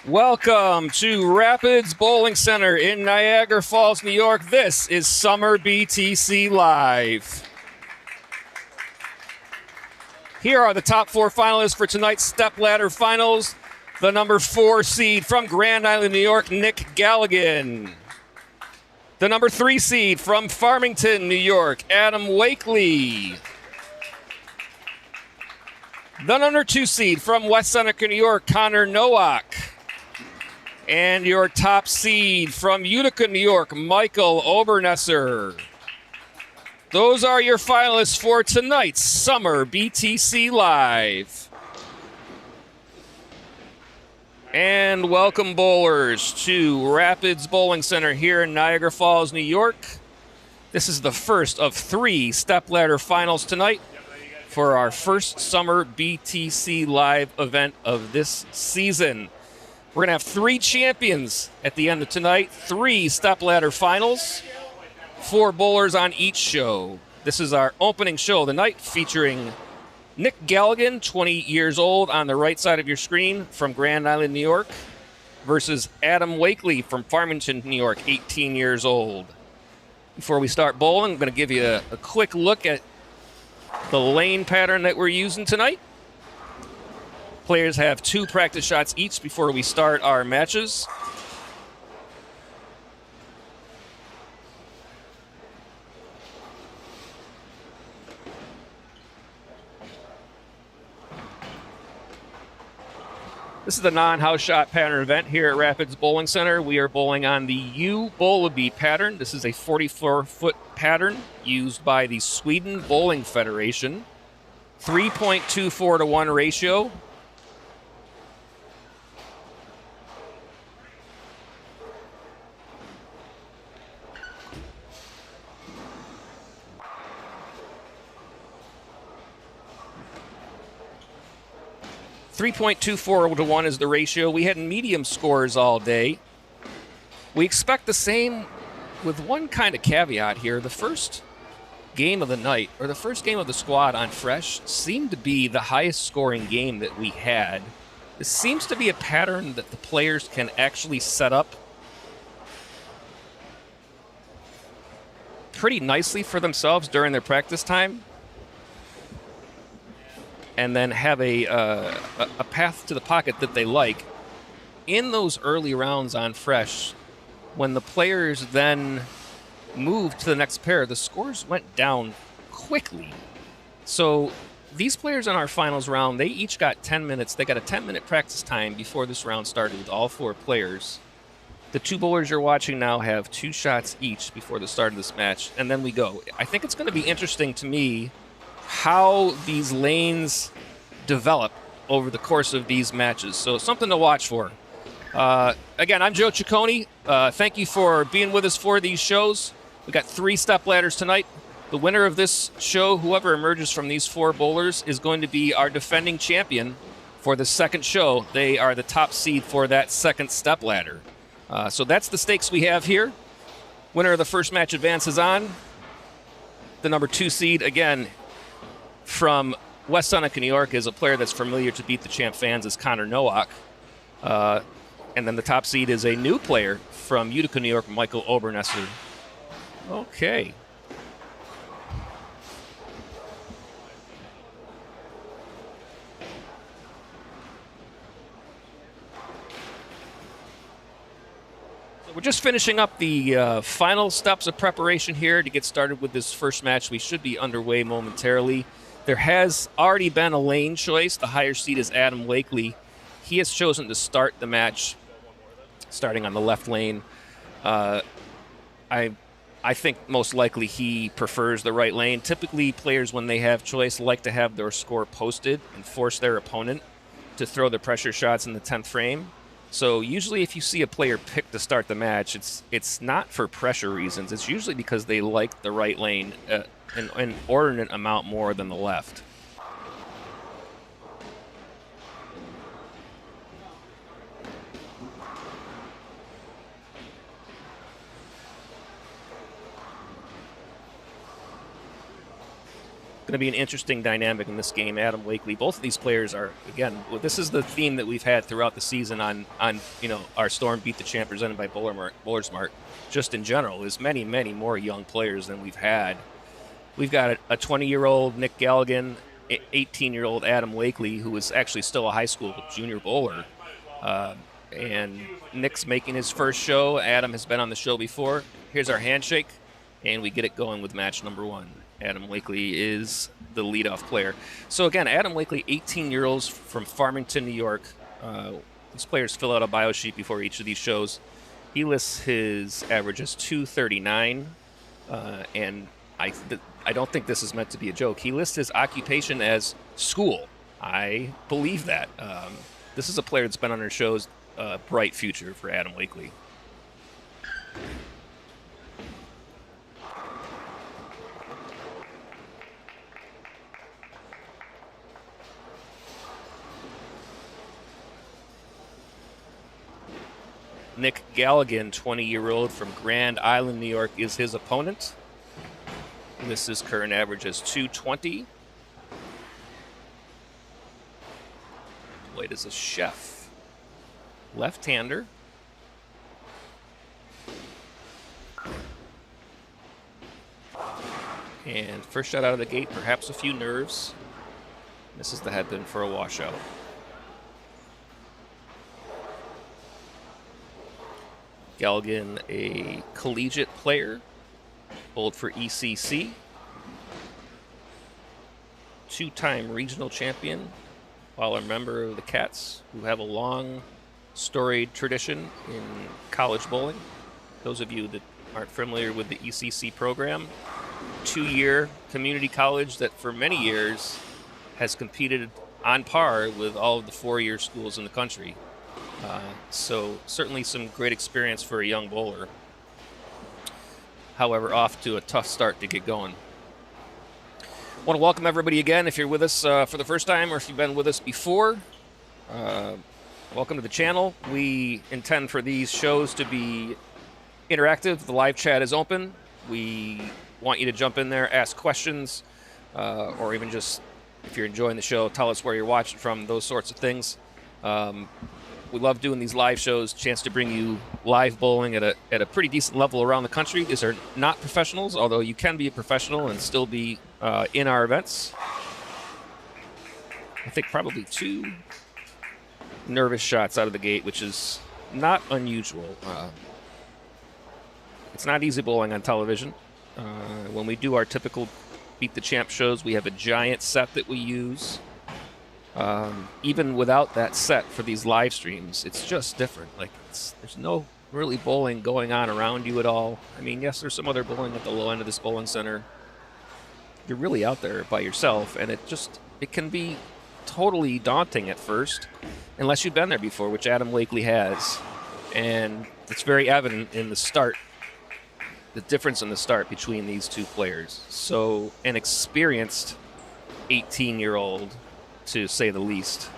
Welcome to Rapids Bowling Center in Niagara Falls, New York. This is Summer BTC Live. Here are the top four finalists for tonight's Stepladder Finals. The number 4 seed from Grand Island, New York, Nick Galligan. The number 3 seed from Farmington, New York, Adam Wakelee. The number 2 seed from West Seneca, New York, Connor Nowak. And your top seed from Utica, New York, Michael Obernesser. Those are your finalists for tonight's Summer BTC Live. And welcome, bowlers, to Rapids Bowling Center here in Niagara Falls, New York. This is the first of 3 Stepladder Finals tonight for our first Summer BTC Live event of this season. We're going to have 3 champions at the end of tonight, 3 Stepladder Finals, 4 bowlers on each show. This is our opening show of the night, featuring Nick Galligan, 20 years old, on the right side of your screen from Grand Island, New York, versus Adam Wakelee from Farmington, New York, 18 years old. Before we start bowling, I'm going to give you a quick look at the lane pattern that we're using tonight. Players have 2 practice shots each before we start our matches. This is the non-house shot pattern event here at Rapids Bowling Center. We are bowling on the U-Bowleby pattern. This is a 44-foot pattern used by the Sweden Bowling Federation. 3.24 to 1 ratio. .24 to 1 is the ratio. We had medium scores all day. We expect the same with one kind of caveat here. The first game of the night, or the first game of the squad on Fresh, seemed to be the highest scoring game that we had. This seems to be a pattern that the players can actually set up pretty nicely for themselves during their practice time, and then have a path to the pocket that they like. In those early rounds on Fresh, when the players then moved to the next pair, the scores went down quickly. So these players in our finals round, they each got 10 minutes. They got a 10-minute practice time before this round started with all 4 players. The 2 bowlers you're watching now have 2 shots each before the start of this match, and then we go. I think it's going to be interesting to me how these lanes develop over the course of these matches. So something to watch for. Again, I'm Joe Ciccone. Thank you for being with us for these shows. We got 3 Stepladders tonight. The winner of this show, whoever emerges from these 4 bowlers, is going to be our defending champion for the second show. They are the top seed for that second Stepladder. So that's the stakes we have here. Winner of the first match advances on. The number 2 seed, again, from West Seneca, New York, is a player that's familiar to Beat the Champ fans, is Connor Nowak. And then the top seed is a new player from Utica, New York, Michael Obernesser. Okay. So we're just finishing up the final steps of preparation here to get started with this first match. We should be underway momentarily. There has already been a lane choice. The higher seed is Adam Wakelee. He has chosen to start the match starting on the left lane. I think most likely he prefers the right lane. Typically, players, when they have choice, like to have their score posted and force their opponent to throw the pressure shots in the 10th frame. So usually if you see a player pick to start the match, it's not for pressure reasons. It's usually because they like the right lane an inordinate amount more than the left. going to be an interesting dynamic in this game. Adam Wakelee, both of these players are, again, well, this is the theme that we've had throughout the season on our Storm Beat the Champ presented by Bowlersmart. Just in general, is many more young players than we've had. We've got a 20-year-old Nick Galligan, 18-year-old Adam Wakelee, who is actually still a high school junior bowler. And Nick's making his first show. Adam has been on the show before. Here's our handshake, and we get it going with match number 1. Adam Wakelee is the leadoff player. So again, Adam Wakelee, 18-year-olds from Farmington, New York. These players fill out a bio sheet before each of these shows. He lists his average as 239, and I don't think this is meant to be a joke. He lists his occupation as school. I believe that. This is a player that's been on our shows. Bright future for Adam Wakelee. Nick Galligan, 20-year-old from Grand Island, New York, is his opponent. This is current average as 220. Played as a chef. Left-hander. And first shot out of the gate, perhaps a few nerves. This is the headbin for a washout. Galligan, a collegiate player, bowled for ECC. 2-time regional champion, while a member of the Cats, who have a long storied tradition in college bowling. Those of you that aren't familiar with the ECC program, 2-year community college that for many years has competed on par with all of the 4-year schools in the country. So certainly some great experience for a young bowler. However, off to a tough start to get going. I want to welcome everybody again. If you're with us for the first time or if you've been with us before, welcome to the channel. We intend for these shows to be interactive. The live chat is open. We want you to jump in there, ask questions, or even just, if you're enjoying the show, tell us where you're watching from, those sorts of things. We love doing these live shows, chance to bring you live bowling at a pretty decent level around the country. These are not professionals, although you can be a professional and still be in our events. I think probably 2 nervous shots out of the gate, which is not unusual. It's not easy bowling on television. When we do our typical Beat the Champ shows, we have a giant set that we use. Even without that set for these live streams, it's just different. Like, there's no really bowling going on around you at all. I mean, yes, there's some other bowling at the low end of this bowling center. You're really out there by yourself, and it can be totally daunting at first, unless you've been there before, which Adam Wakelee has. And it's very evident in the start, the difference in the start between these two players. So an experienced 18-year-old, to say the least.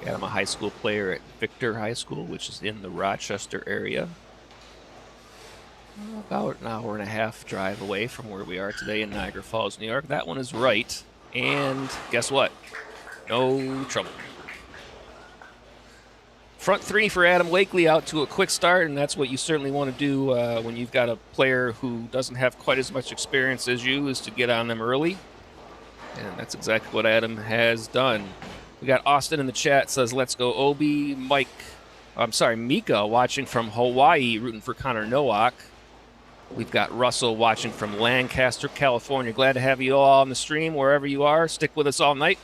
Yeah, I'm a high school player at Victor High School, which is in the Rochester area. About an hour and a half drive away from where we are today in Niagara Falls, New York. That one is right. And guess what? No trouble. Front 3 for Adam Wakelee, out to a quick start, and that's what you certainly want to do when you've got a player who doesn't have quite as much experience as you, is to get on them early. And that's exactly what Adam has done. We got Austin in the chat, says, let's go Obi. Mika watching from Hawaii, rooting for Connor Nowak. We've got Russell watching from Lancaster, California. Glad to have you all on the stream wherever you are. Stick with us all night.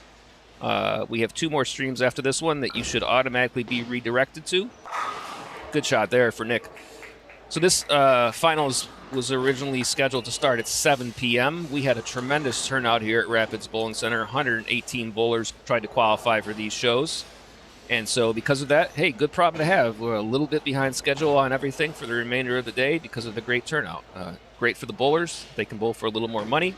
We have 2 more streams after this one that you should automatically be redirected to. Good shot there for Nick. So this finals was originally scheduled to start at 7 p.m. We had a tremendous turnout here at Rapids Bowling Center. 118 bowlers tried to qualify for these shows. And so because of that, hey, good problem to have. We're a little bit behind schedule on everything for the remainder of the day because of the great turnout. Great for the bowlers. They can bowl for a little more money.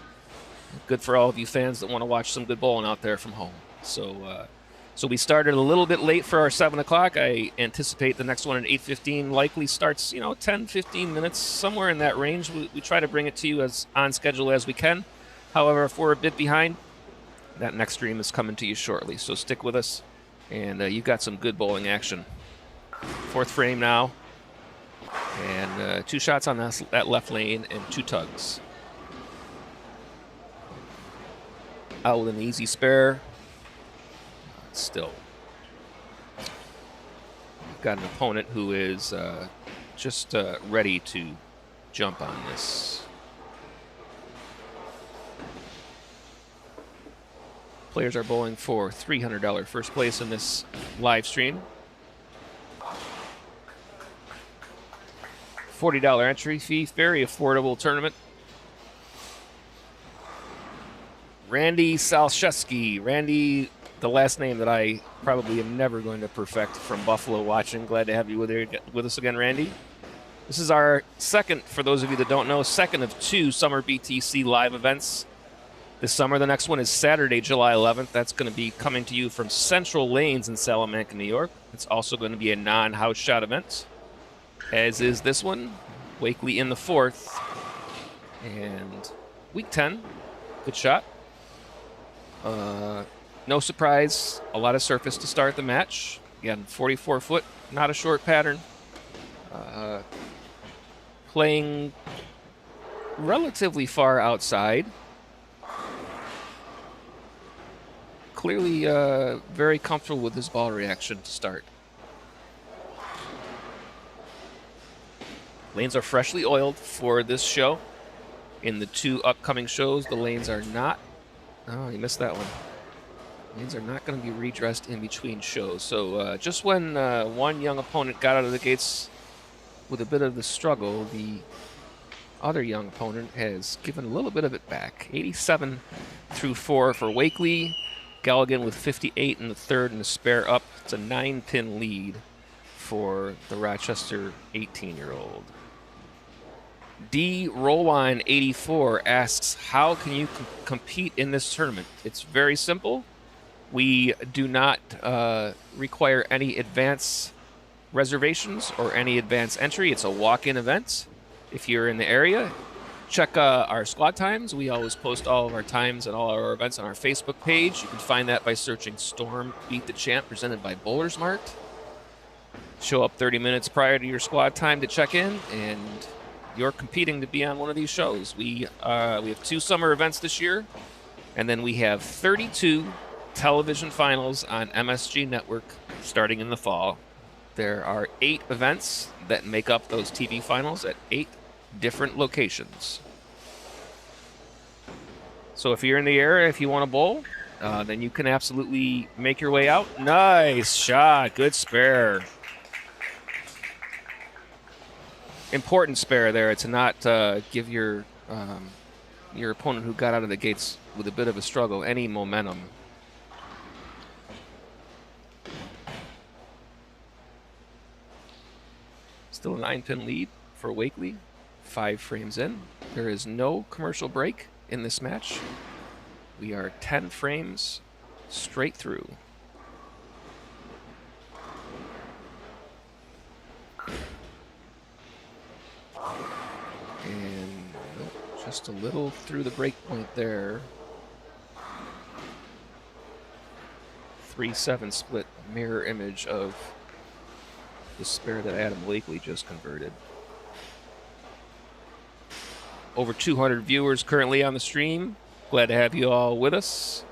Good for all of you fans that want to watch some good bowling out there from home. So we started a little bit late for our 7 o'clock. I anticipate the next one at 8:15 likely starts, 10, 15 minutes, somewhere in that range. We try to bring it to you as on schedule as we can. However, if we're a bit behind, that next stream is coming to you shortly. So stick with us, and you've got some good bowling action. 4th frame now, and 2 shots on that left lane and 2 tugs. Out with an easy spare. Still got an opponent who is just ready to jump on this. Players are bowling for $300 first place in this live stream. $40 entry fee, very affordable tournament. Randy Salszewski. Randy, the last name that I probably am never going to perfect, from Buffalo watching. Glad to have you with us again, Randy. This is our second, for those of you that don't know, second of 2 summer BTC live events this summer. The next one is Saturday, July 11th. That's going to be coming to you from Central Lanes in Salamanca, New York. It's also going to be a non-house shot event, as is this one. Wakelee in the 4th. And week 10, good shot. No surprise, a lot of surface to start the match. Again, 44 foot, not a short pattern. Playing relatively far outside. Clearly very comfortable with his ball reaction to start. Lanes are freshly oiled for this show. In the 2 upcoming shows, the lanes are not. Oh, you missed that one. Lanes are not going to be redressed in between shows. So just when one young opponent got out of the gates with a bit of the struggle, the other young opponent has given a little bit of it back. 87 through 4 for Wakelee. Galligan with 58 in the 3rd and a spare up. It's a 9-pin lead for the Rochester 18-year-old. D. Rollwine 84 asks, how can you compete in this tournament? It's very simple. We do not require any advance reservations or any advance entry. It's a walk-in event. If you're in the area, check our squad times. We always post all of our times and all our events on our Facebook page. You can find that by searching Storm Beat the Champ, presented by Bowlers Mart. Show up 30 minutes prior to your squad time to check in, and you're competing to be on one of these shows. We have 2 summer events this year, and then we have 32 television finals on MSG Network starting in the fall. There are 8 events that make up those TV finals at 8 different locations. So if you're in the area, if you want to bowl, then you can absolutely make your way out. Nice shot. Good spare. Important spare there to not give your opponent who got out of the gates with a bit of a struggle any momentum. Still a 9-pin lead for Wakelee, 5 frames in. There is no commercial break in this match. We are 10 frames straight through. And nope, just a little through the break point there. 3-7 split, mirror image of the spare that Adam Wakelee just converted. Over 200 viewers currently on the stream. Glad to have you all with us.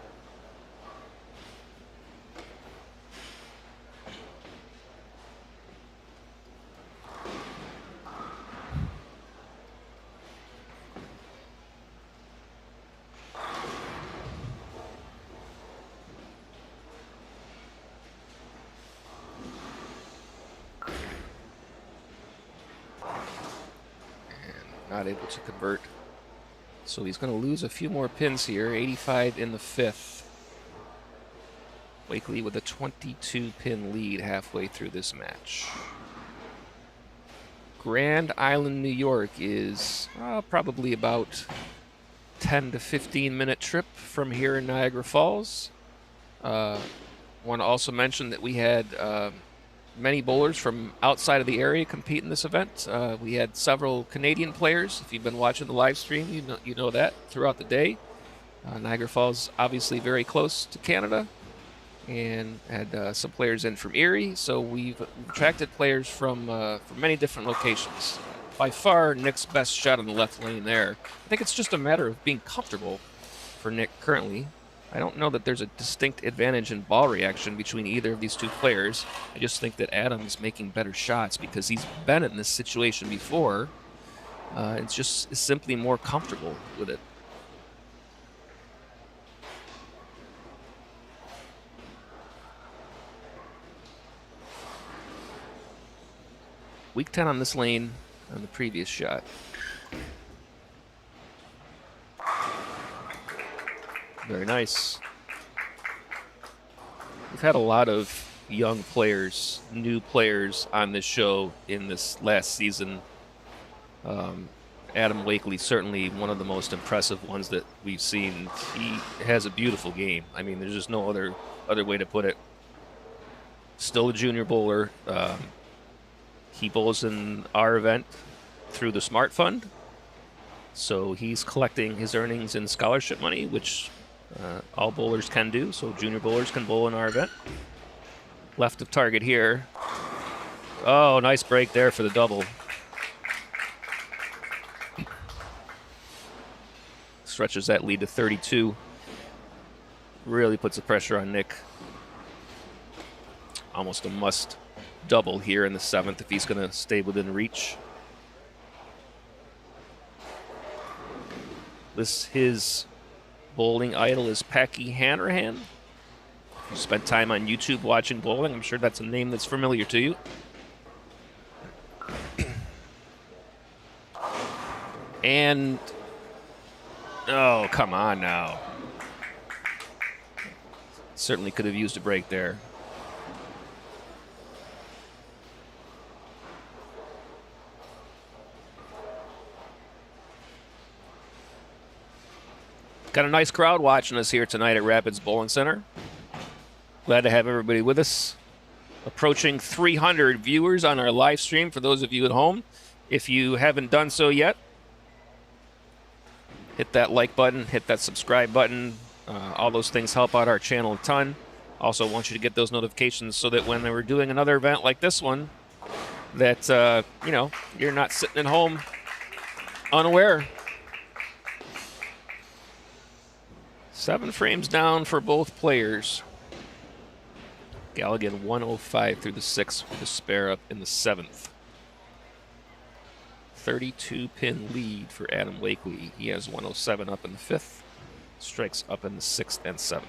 Not able to convert. So he's going to lose a few more pins here. 85 in the 5th. Wakelee with a 22-pin lead halfway through this match. Grand Island, New York is probably about 10 to 15 minute trip from here in Niagara Falls. Want to also mention that we had many bowlers from outside of the area compete in this event. We had several Canadian players. If you've been watching the live stream, you know that throughout the day. Niagara Falls obviously very close to Canada, and had some players in from Erie. So we've attracted players from many different locations. By far, Nick's best shot on the left lane there. I think it's just a matter of being comfortable for Nick currently. I don't know that there's a distinct advantage in ball reaction between either of these two players. I just think that Adam's making better shots because he's been in this situation before. It's just simply more comfortable with it. Weak 10 on this lane on the previous shot. Very nice. We've had a lot of young players, new players on this show in this last season. Adam Wakelee, certainly one of the most impressive ones that we've seen. He has a beautiful game. I mean, there's just no other way to put it. Still a junior bowler. He bowls in our event through the Smart Fund. So he's collecting his earnings in scholarship money, which all bowlers can do. So junior bowlers can bowl in our event. Left of target here. Oh, nice break there for the double. Stretches that lead to 32. Really puts the pressure on Nick. Almost a must double here in the 7th if he's going to stay within reach. His bowling idol is Packy Hanrahan. If you spent time on YouTube watching bowling, I'm sure that's a name that's familiar to you. And oh, come on now. Certainly could have used a break there. Got a nice crowd watching us here tonight at Rapids Bowling Center. Glad to have everybody with us. Approaching 300 viewers on our live stream for those of you at home. If you haven't done so yet, hit that like button, hit that subscribe button. All those things help out our channel a ton. Also want you to get those notifications so that when we're doing another event like this one, that you're not sitting at home unaware. 7 frames down for both players. Galligan 105 through the 6th with a spare up in the 7th. 32-pin lead for Adam Wakelee. He has 107 up in the 5th. Strikes up in the 6th and 7th.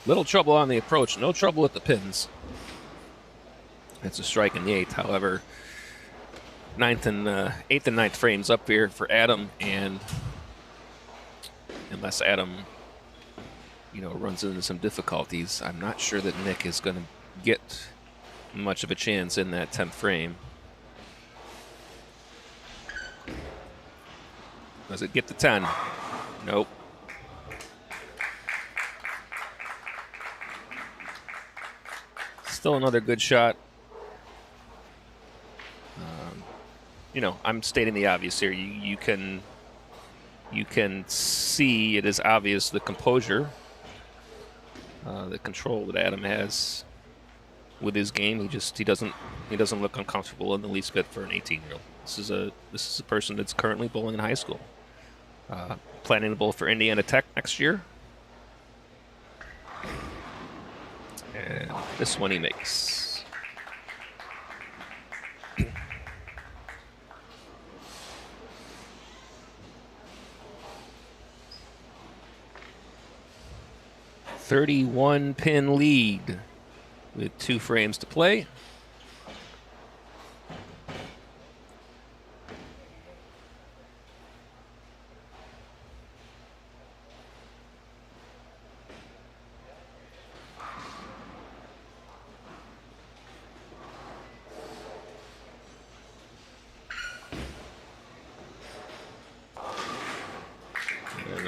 Little trouble on the approach, no trouble with the pins. It's a strike in the 8th. However, 8th and 9th frames up here for Adam, and unless Adam, runs into some difficulties, I'm not sure that Nick is going to get much of a chance in that 10th frame. Does it get to 10? Nope. Still another good shot. I'm stating the obvious here. You can see it is obvious the composure, the control that Adam has with his game. He doesn't look uncomfortable in the least bit for an 18-year-old. This is a person that's currently bowling in high school, planning to bowl for Indiana Tech next year. And this one he makes. (31-pin lead with 2 frames to play.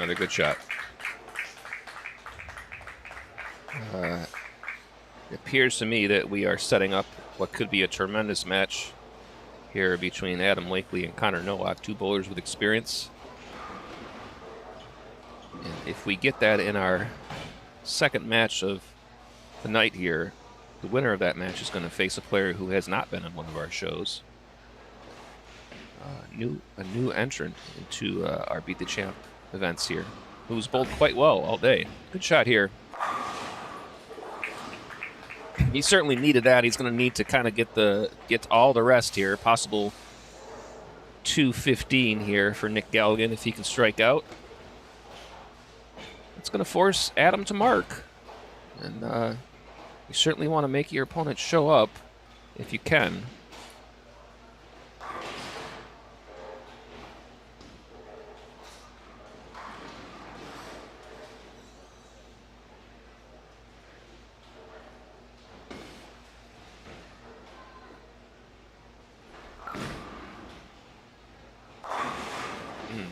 Another good shot. It appears to me that we are setting up what could be a tremendous match here between Adam Wakelee and Connor Nowak, two bowlers with experience. And if we get that in our second match of the night here, the winner of that match is going to face a player who has not been on one of our shows. A new entrant into our Beat the Champ events here, who's bowled quite well all day. Good shot here. He certainly needed that. He's going to need to kind of get all the rest here. Possible 215 here for Nick Galligan if he can strike out. It's going to force Adam to mark. And you certainly want to make your opponent show up if you can.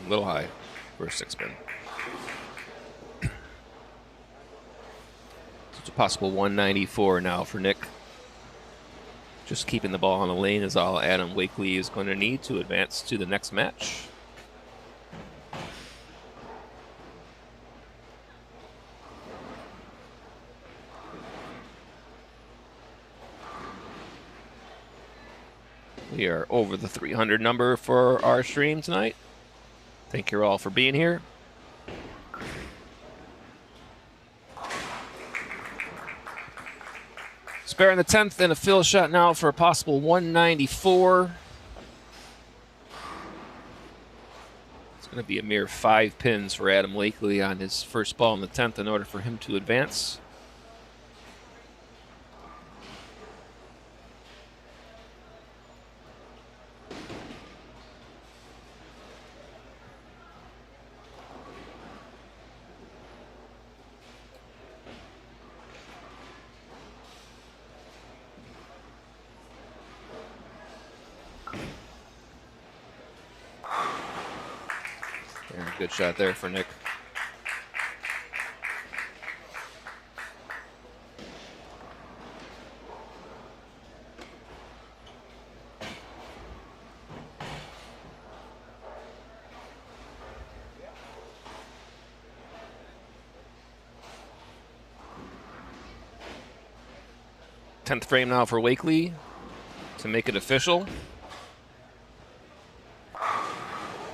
A little high for a six spin. It's a possible 194 now for Nick. Just keeping the ball on the lane is all Adam Wakelee is going to need to advance to the next match. We are over the 300 number for our stream tonight. Thank you all for being here. Spare in the 10th and a fill shot now for a possible 194. It's going to be a mere 5 pins for Adam Wakelee on his first ball in the 10th in order for him to advance. Good shot there for Nick. Tenth frame now for Wakelee to make it official.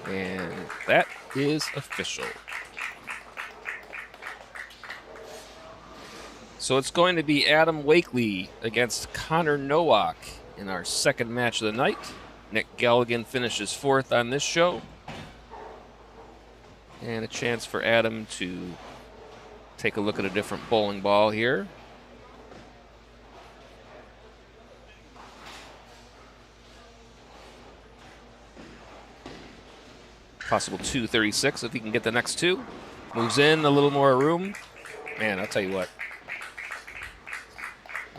And that is official. So it's going to be Adam Wakelee against Connor Nowak in our second match of the night. Nick Galligan finishes fourth on this show. And a chance for Adam to take a look at a different bowling ball here. Possible 236 if he can get the next two. Moves in a little more room. Man, I'll tell you what.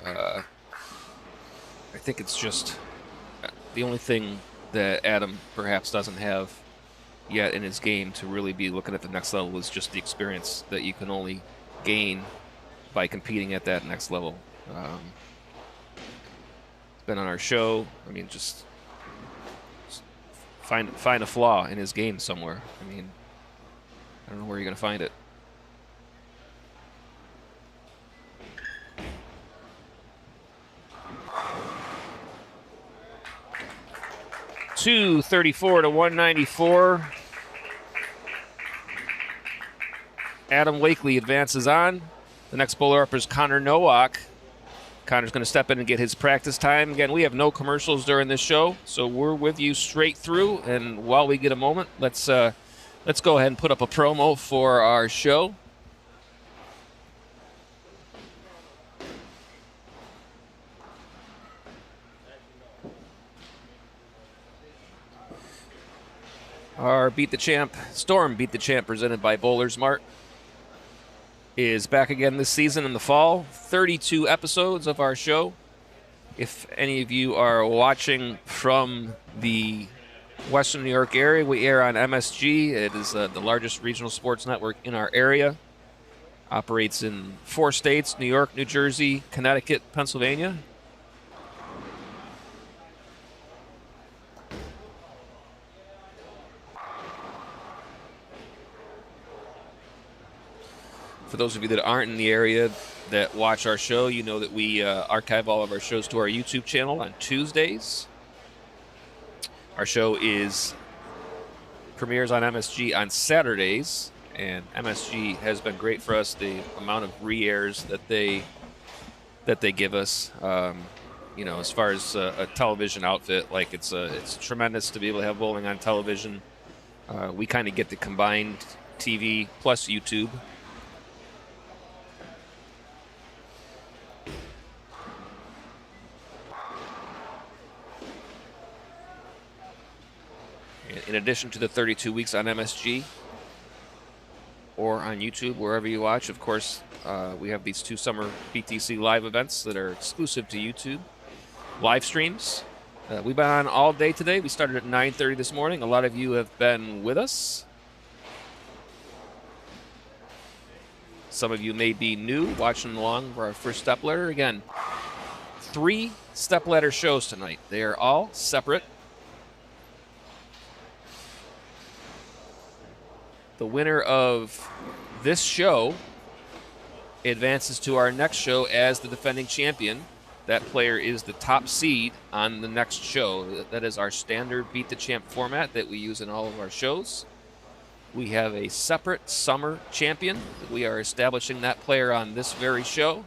I think it's just the only thing that Adam perhaps doesn't have yet in his game to really be looking at the next level is just the experience that you can only gain by competing at that next level. Been on our show. I mean, just find a flaw in his game somewhere. I mean, I don't know where you're going to find it. $234 to 194. Adam Wakelee advances on. The next bowler up is Connor Nowak. Connor's going to step in and get his practice time. Again, we have no commercials during this show, so we're with you straight through. And while we get a moment, let's go ahead and put up a promo for our show. Our Beat the Champ, Storm Beat the Champ, presented by Bowlers Mart, is back again this season in the fall. 32 episodes of our show. If any of you are watching from the Western New York area, we air on MSG. It is the largest regional sports network in our area. Operates in 4 states: New York, New Jersey, Connecticut, Pennsylvania. For those of you that aren't in the area that watch our show, you know that we archive all of our shows to our YouTube channel on Tuesdays. Our show premieres on MSG on Saturdays, and MSG has been great for us. The amount of re-airs that they give us, you know, as far as a television outfit, like it's tremendous to be able to have bowling on television. We kind of get the combined TV plus YouTube. In addition to the 32 weeks on MSG or on YouTube, wherever you watch, of course, we have these 2 summer BTC live events that are exclusive to YouTube. Live streams. We've been on all day today. We started at 9:30 this morning. A lot of you have been with us. Some of you may be new, watching along for our first Stepladder. Again, 3 Stepladder shows tonight. They are all separate. The winner of this show advances to our next show as the defending champion. That player is the top seed on the next show. That is our standard Beat the Champ format that we use in all of our shows. We have a separate summer champion. We are establishing that player on this very show.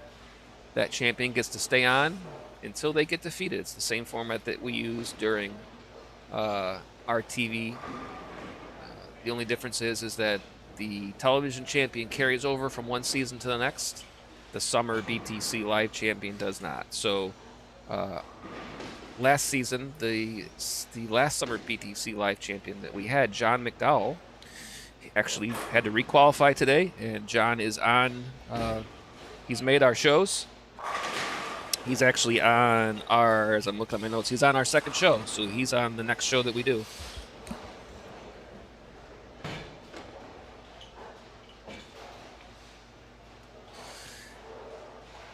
That champion gets to stay on until they get defeated. It's the same format that we use during our TV. The only difference is that the television champion carries over from one season to the next. The summer BTC live champion does not. So last season, the last summer BTC live champion that we had, John McDowell, actually had to requalify today, and John is on. He's made our shows. He's actually on our, as I'm looking at my notes, he's on our second show. So he's on the next show that we do.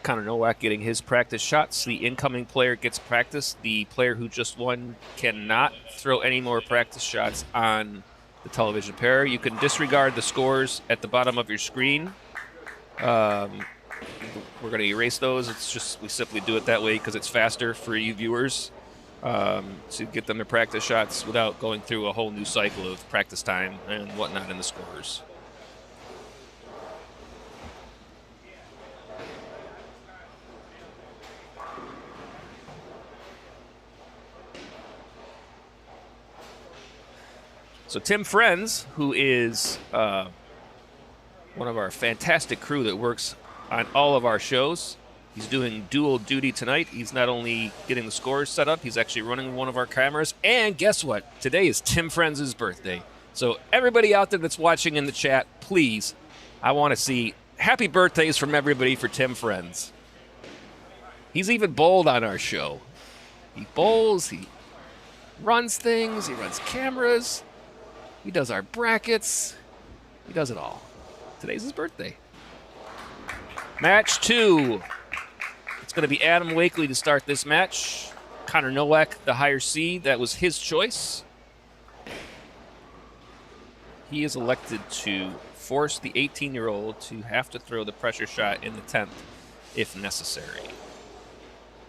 Connor Nowak getting his practice shots. The incoming player gets practice. The player who just won cannot throw any more practice shots on the television pair. You can disregard the scores at the bottom of your screen. We're going to erase those. It's just we simply do it that way because it's faster for you viewers to get them to practice shots without going through a whole new cycle of practice time and whatnot in the scores. So Tim Friends, who is one of our fantastic crew that works on all of our shows, he's doing dual duty tonight. He's not only getting the scores set up, he's actually running one of our cameras. And guess what? Today is Tim Friends' birthday. So everybody out there that's watching in the chat, please, I want to see happy birthdays from everybody for Tim Friends. He's even bowled on our show. He bowls, he runs things, he runs cameras. He does our brackets. He does it all. Today's his birthday. Match 2. It's going to be Adam Wakelee to start this match. Connor Nowak, the higher seed. That was his choice. He is elected to force the 18-year-old to have to throw the pressure shot in the 10th if necessary.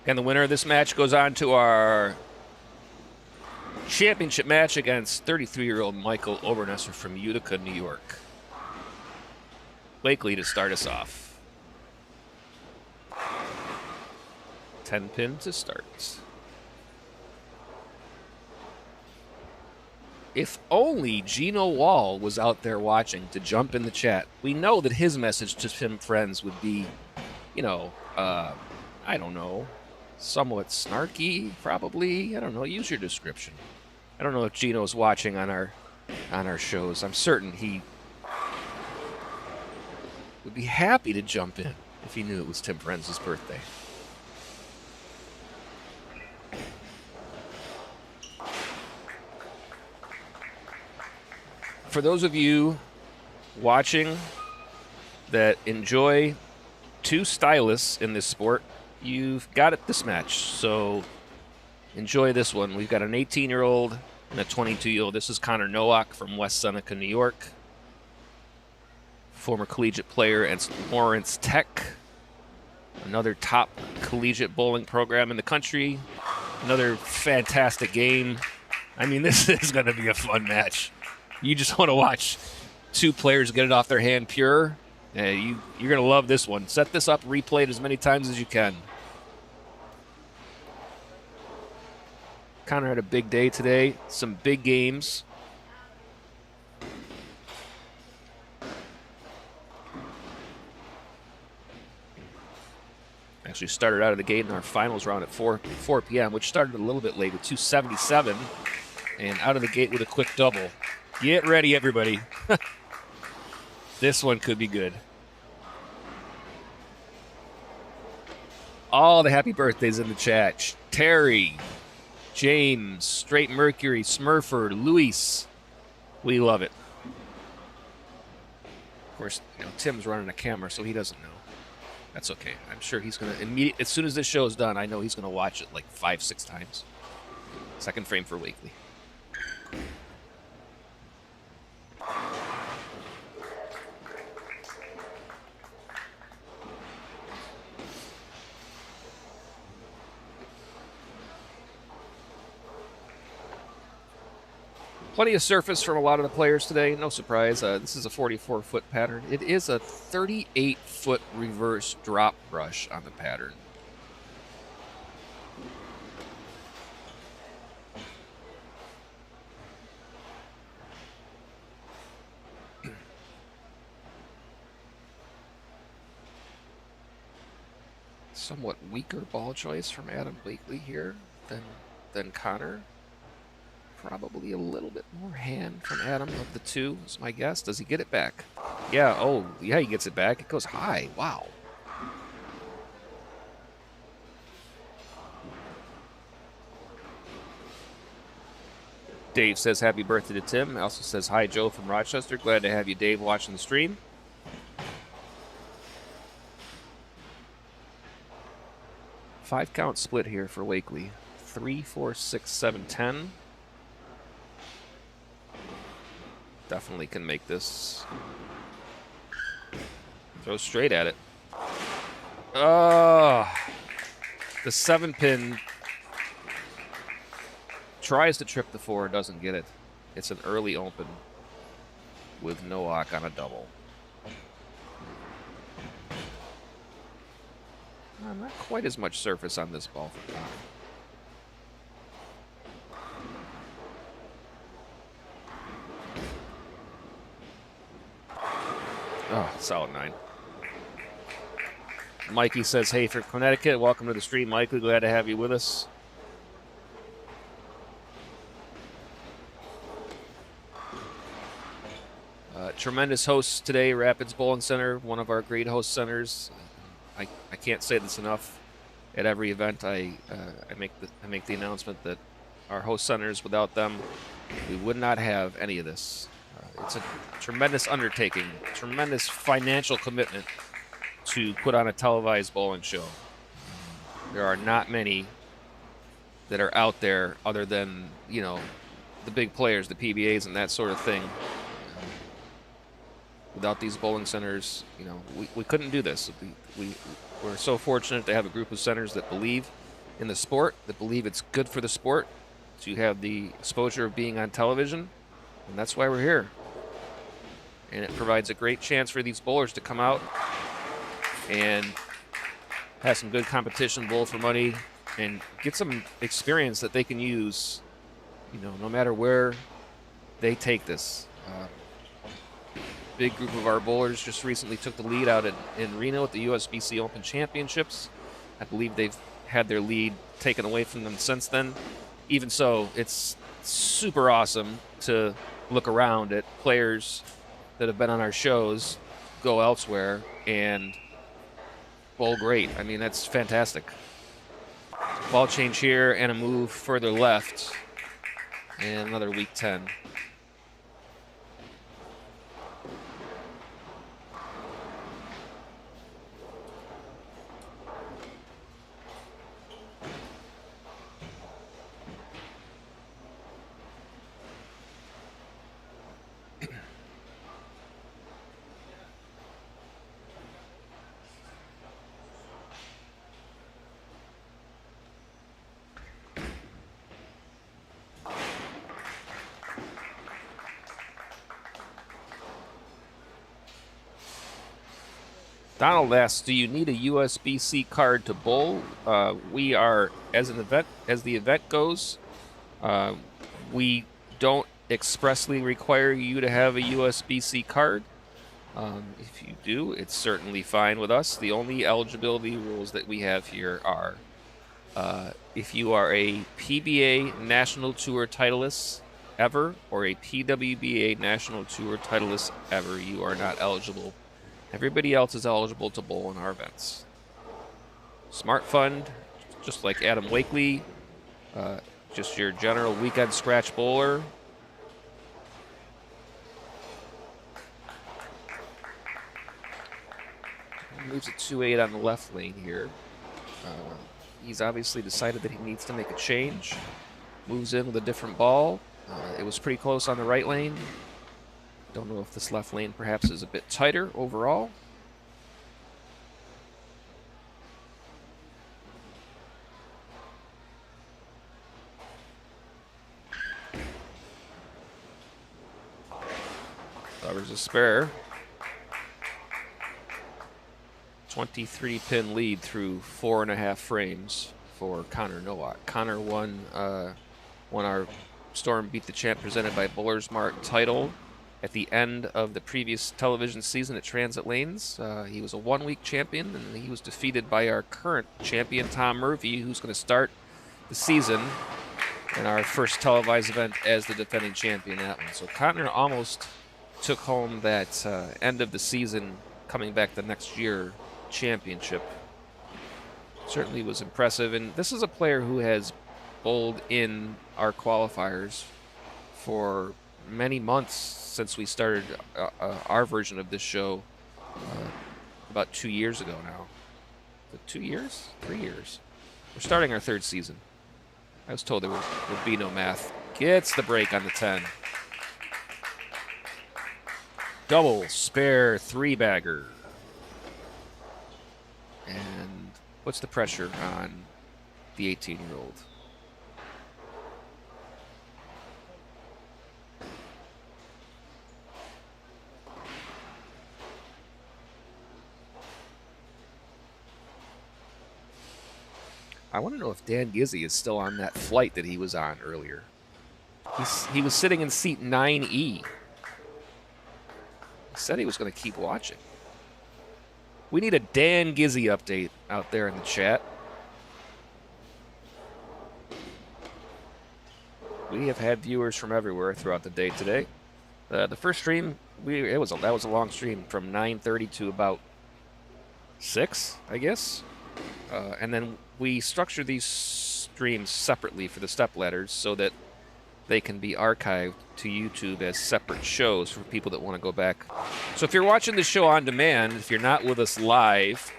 And the winner of this match goes on to our championship match against 33-year-old Michael Obernesser from Utica, New York. Wakelee to start us off. 10 pin to start. If only Gino Wall was out there watching to jump in the chat. We know that his message to Tim Friends would be, you know, I don't know, somewhat snarky, probably. I don't know. Use your description. I don't know if Gino's watching on our shows. I'm certain he would be happy to jump in if he knew it was Tim Friends' birthday. For those of you watching that enjoy two stylists in this sport, you've got it this match. So enjoy this one. We've got an 18-year-old and a 22-year-old. This is Connor Nowak from West Seneca, New York. Former collegiate player at Lawrence Tech. Another top collegiate bowling program in the country. Another fantastic game. I mean, this is going to be a fun match. You just want to watch two players get it off their hand pure. You're going to love this one. Set this up, replay it as many times as you can. Connor had a big day today. Some big games. Actually started out of the gate in our finals round at 4 p.m., which started a little bit late with 277, and out of the gate with a quick double. Get ready, everybody. This one could be good. All the happy birthdays in the chat. Terry, James, Straight Mercury, Smurford, Luis. We love it. Of course, Tim's running a camera, so he doesn't know. That's okay. I'm sure he's going to as soon as this show is done, I know he's going to watch it like 5-6 times. Second frame for Wakelee. Plenty of surface from a lot of the players today. No surprise. This is a 44-foot pattern. It is a 38-foot reverse drop brush on the pattern. Somewhat weaker ball choice from Adam Wakelee here than Connor. Probably a little bit more hand from Adam of the two, is my guess. Does he get it back? Yeah, oh, yeah, he gets it back. It goes high. Wow. Dave says happy birthday to Tim. Also says hi, Joe from Rochester. Glad to have you, Dave, watching the stream. Five count split here for Wakelee. 3, 4, 6, 7, 10. Definitely can make this. Throw straight at it. Oh, the 7-pin tries to trip the 4, doesn't get it. It's an early open with Nowak on a double. Not quite as much surface on this ball for Connor. Oh, solid 9. Mikey says, hey, from Connecticut, welcome to the stream, Mikey. Glad to have you with us. Tremendous hosts today, Rapids Bowling Center, one of our great host centers. I can't say this enough. At every event, I make the announcement that our host centers, without them, we would not have any of this. It's a tremendous undertaking, tremendous financial commitment to put on a televised bowling show. There are not many that are out there other than, the big players, the PBAs and that sort of thing. Without these bowling centers, we couldn't do this. We're so fortunate to have a group of centers that believe in the sport, that believe it's good for the sport to have the exposure of being on television, and that's why we're here. And it provides a great chance for these bowlers to come out and have some good competition, bowl for money, and get some experience that they can use, no matter where they take this. Big group of our bowlers just recently took the lead out in Reno at the USBC Open Championships. I believe they've had their lead taken away from them since then. Even so, it's super awesome to look around at players that have been on our shows go elsewhere and bowl great. I mean, that's fantastic. Ball change here and a move further left. And another weak 10. Donald asks, do you need a USB-C card to bowl? We are, as the event goes, we don't expressly require you to have a USB-C card. If you do, it's certainly fine with us. The only eligibility rules that we have here are if you are a PBA National Tour Titleist ever or a PWBA National Tour Titleist ever, you are not eligible. Everybody else is eligible to bowl in our events. Smart Fund, just like Adam Wakelee, just your general weekend scratch bowler. Moves at 2-8 on the left lane here. He's obviously decided that he needs to make a change. Moves in with a different ball. It was pretty close on the right lane. Don't know if this left lane perhaps is a bit tighter overall. Covers a spare. 23-pin lead through 4.5 frames for Connor Nowak. Connor won our Storm Beat the Champ presented by Bowler's Mart title at the end of the previous television season at Transit Lanes. He was a one-week champion, and he was defeated by our current champion, Tom Murphy, who's going to start the season in our first televised event as the defending champion in that one. So Connor almost took home that end of the season, coming back the next year, championship. Certainly was impressive, and this is a player who has bowled in our qualifiers for many months since we started our version of this show about 2 years ago now. Is it 2 years? 3 years. We're starting our third season. I was told there would be no math. Gets the break on the 10. Double spare 3-bagger. And what's the pressure on the 18-year-old? I want to know if Dan Gizzy is still on that flight that he was on earlier. He was sitting in seat 9E. He said he was going to keep watching. We need a Dan Gizzy update out there in the chat. We have had viewers from everywhere throughout the day today. The first stream, that was a long stream from 9:30 to about 6, I guess. And then we structure these streams separately for the Stepladders so that they can be archived to YouTube as separate shows for people that want to go back. So if you're watching the show on demand, if you're not with us live,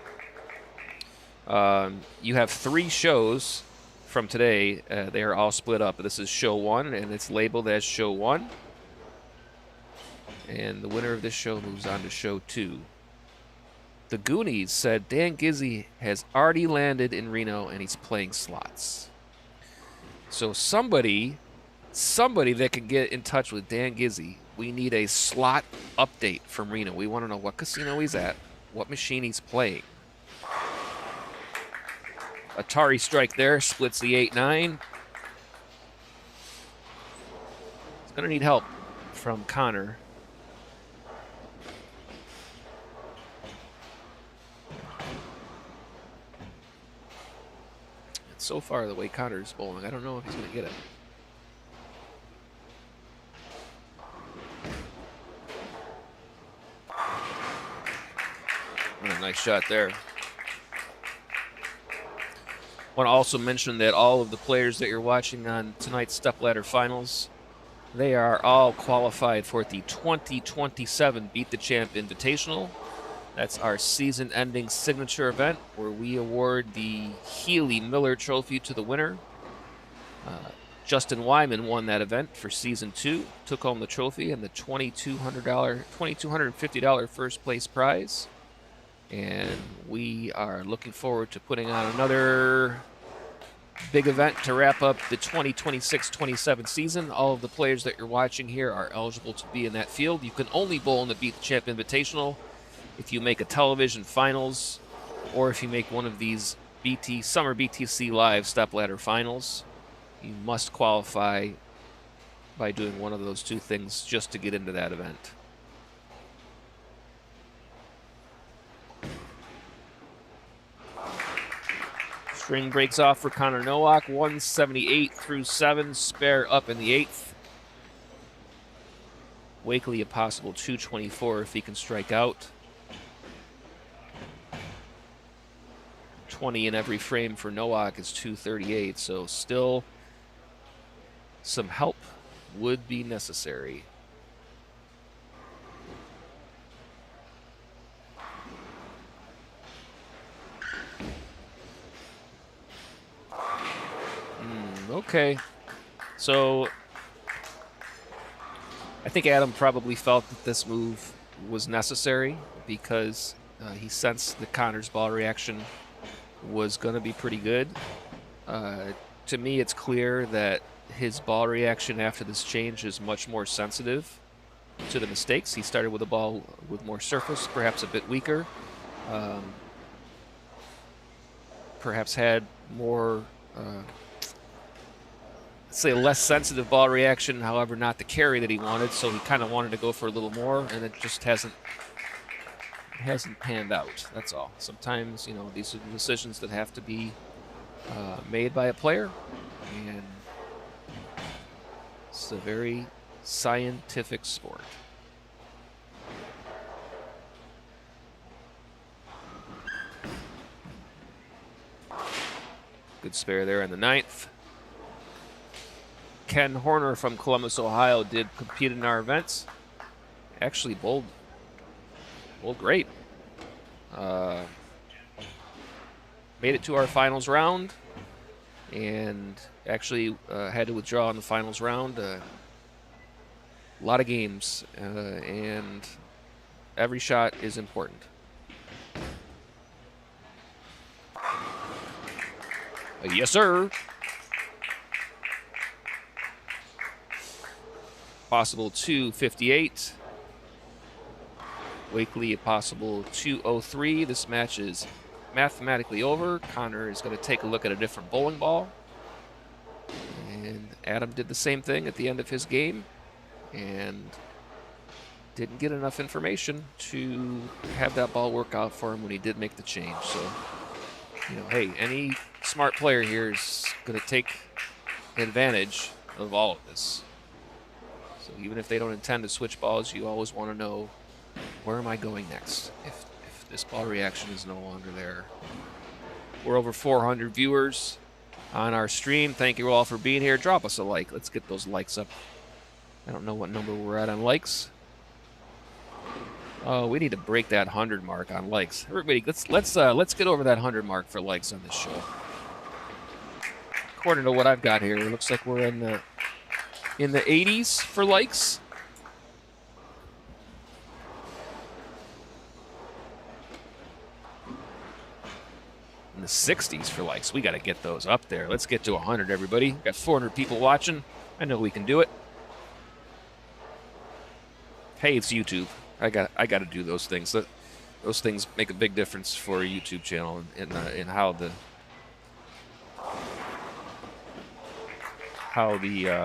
you have 3 shows from today. They are all split up. This is show 1, and it's labeled as show 1. And the winner of this show moves on to show 2. The Goonies said Dan Gizzy has already landed in Reno and he's playing slots. So somebody that can get in touch with Dan Gizzy, we need a slot update from Reno. We want to know what casino he's at, what machine he's playing. Atari strike there, splits the 8-9. He's going to need help from Connor. And so far, the way Connor's bowling, I don't know if he's going to get it. What a nice shot there. I want to also mention that all of the players that you're watching on tonight's Stepladder Finals, they are all qualified for the 2027 Beat the Champ Invitational. That's our season-ending signature event where we award the Healy Miller Trophy to the winner. Justin Wyman won that event for Season 2, took home the trophy and the $2,250 first place prize. And we are looking forward to putting on another big event to wrap up the 2026-27 season. All of the players that you're watching here are eligible to be in that field. You can only bowl in the Beat the Champ Invitational if you make a television finals, or if you make one of these Summer BTC Live Stepladder finals, you must qualify by doing one of those two things just to get into that event. String breaks off for Connor Nowak, 178 through 7, spare up in the 8th. Wakelee a possible 224 if he can strike out. 20 in every frame for Nowak is 238, so still some help would be necessary. Okay, so I think Adam probably felt that this move was necessary because he sensed that Connor's ball reaction was going to be pretty good. To me, it's clear that his ball reaction after this change is much more sensitive to the mistakes. He started with a ball with more surface, perhaps a bit weaker. Perhaps had more, let's say, a less sensitive ball reaction, however, not the carry that he wanted. So he kind of wanted to go for a little more, and it just hasn't panned out. That's all. Sometimes, you know, these are decisions that have to be made by a player, and it's a very scientific sport. Good spare there in the 9th. Ken Horner from Columbus, Ohio did compete in our events. Actually bowled great. Made it to our finals round and actually had to withdraw in the finals round. A lot of games, and every shot is important. Yes, sir. Possible 258. Wakelee a possible 203. This match is mathematically over. Connor is going to take a look at a different bowling ball. And Adam did the same thing at the end of his game and didn't get enough information to have that ball work out for him when he did make the change. So, you know, hey, any smart player here is going to take advantage of all of this. So even if they don't intend to switch balls, you always want to know, where am I going next if this ball reaction is no longer there? We're over 400 viewers on our stream. Thank you all for being here. Drop us a like. Let's get those likes up. I don't know what number we're at on likes. Oh, we need to break that 100 mark on likes. Everybody, let's get over that 100 mark for likes on this show. According to what I've got here, it looks like we're in the 80s for likes. In the 60s for likes. We got to get those up there. Let's get to 100, everybody. We've got 400 people watching. I know we can do it. Hey, it's YouTube. I got to do those things. Those things make a big difference for a YouTube channel in how the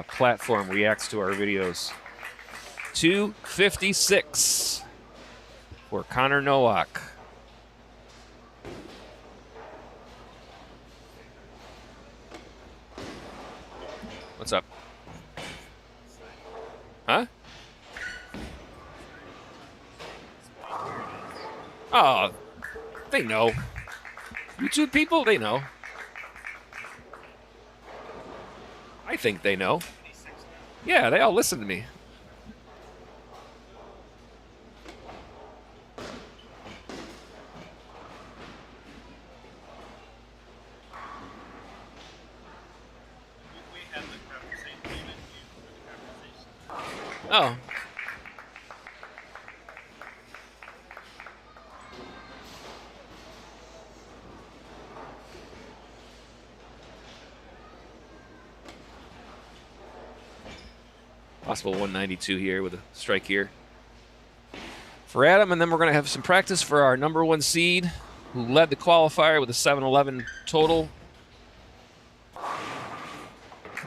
platform reacts to our videos. 256 for Connor Nowak. What's up? Huh? Oh, they know. YouTube people, they know. I think they know. Yeah, they all listen to me. Oh. Possible 192 here with a strike here. for Adam, and then we're going to have some practice for our number 1 seed, who led the qualifier with a 7-11 total.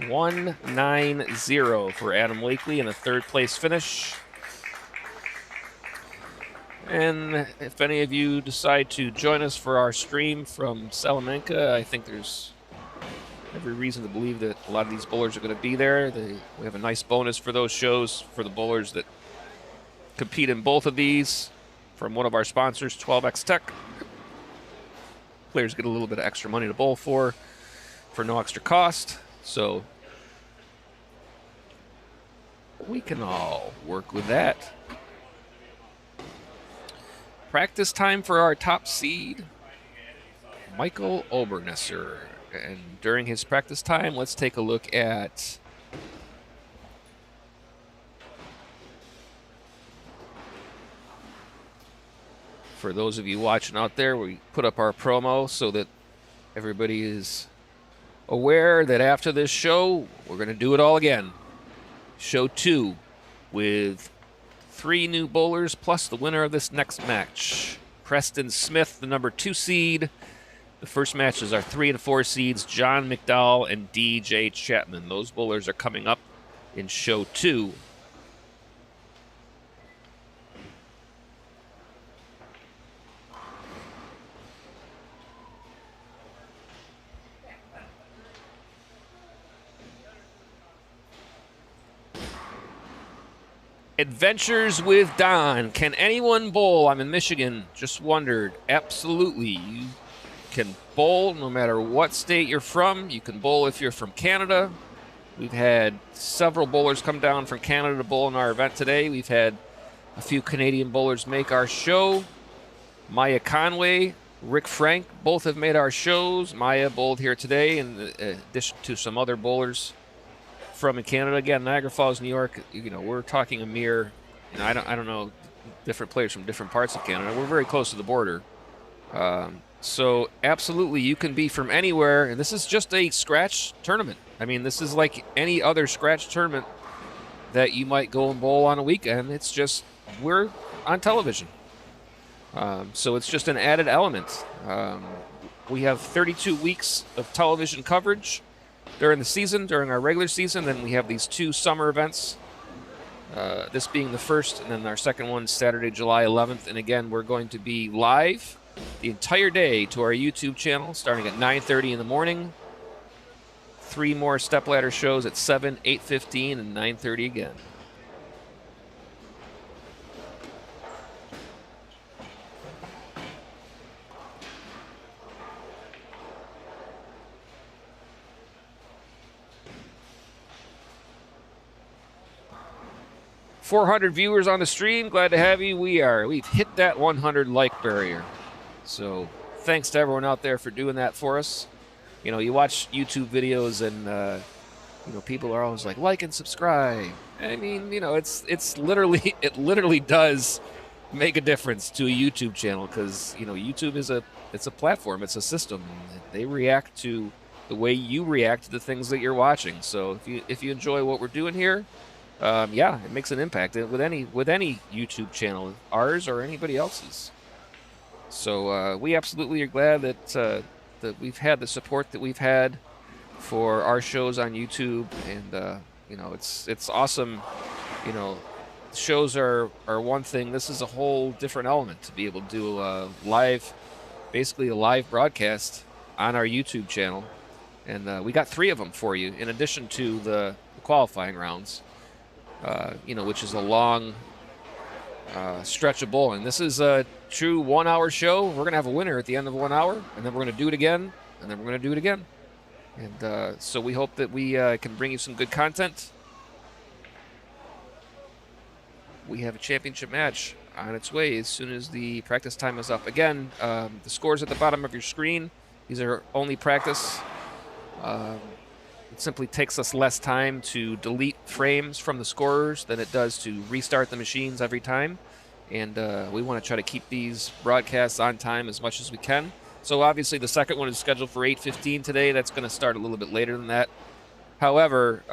190 for Adam Wakelee in a 3rd place finish. And if any of you decide to join us for our stream from Salamanca, I think there's every reason to believe that a lot of these bowlers are going to be there. We have a nice bonus for those shows for the bowlers that compete in both of these from one of our sponsors, 12X Tech. Players get a little bit of extra money to bowl for no extra cost. So we can all work with that. Practice time for our top seed, Michael Obernesser. And during his practice time, let's take a look at for those of you watching out there, we put up our promo so that everybody is aware that after this show, we're going to do it all again. Show 2 with 3 new bowlers plus the winner of this next match. Preston Smith, the number 2 seed. The first match is our 3 and 4 seeds, John McDowell and DJ Chapman. Those bowlers are coming up in show 2. Adventures with Don. Can anyone bowl? I'm in Michigan. Just wondered. Absolutely. You can bowl no matter what state you're from. You can bowl if you're from Canada. We've had several bowlers come down from Canada to bowl in our event today. We've had a few Canadian bowlers make our show. Maya Conway, Rick Frank, both have made our shows. Maya bowled here today in addition to some other bowlers from in Canada. Again, Niagara Falls, New York, we're talking a mere, I don't know, different players from different parts of Canada. We're very close to the border. So absolutely, you can be from anywhere, and this is just a scratch tournament. I mean, this is like any other scratch tournament that you might go and bowl on a weekend. It's just, we're on television. So it's just an added element. We have 32 weeks of television coverage during the season, during our regular season. Then we have these 2 summer events, this being the first, and then our second one Saturday, July 11th. And again, we're going to be live the entire day to our YouTube channel, starting at 9:30 in the morning. 3 more Stepladder shows at 7, 8:15, and 9:30 again. .400 viewers on the stream. Glad to have you. We've hit that 100 like barrier. So thanks to everyone out there for doing that for us. You watch YouTube videos and people are always like and subscribe. I mean, it's literally, it literally does make a difference to a YouTube channel, because YouTube is it's a platform, it's a system. They react to the way you react to the things that you're watching. So if you enjoy what we're doing here, yeah, it makes an impact with any YouTube channel, ours or anybody else's. So we absolutely are glad that we've had the support that we've had for our shows on YouTube, and it's awesome. Shows are one thing. This is a whole different element to be able to do basically a live broadcast on our YouTube channel, and we got 3 of them for you in addition to the qualifying rounds. Which is a long stretch of bowling. This is a true 1-hour show. We're going to have a winner at the end of 1 hour, and then we're going to do it again, and then we're going to do it again. And so we hope that we can bring you some good content. We have a championship match on its way as soon as the practice time is up. Again, the scores at the bottom of your screen. These are only practice. It simply takes us less time to delete frames from the scorers than it does to restart the machines every time. And we want to try to keep these broadcasts on time as much as we can. So obviously the second one is scheduled for 8:15 today. That's going to start a little bit later than that. However,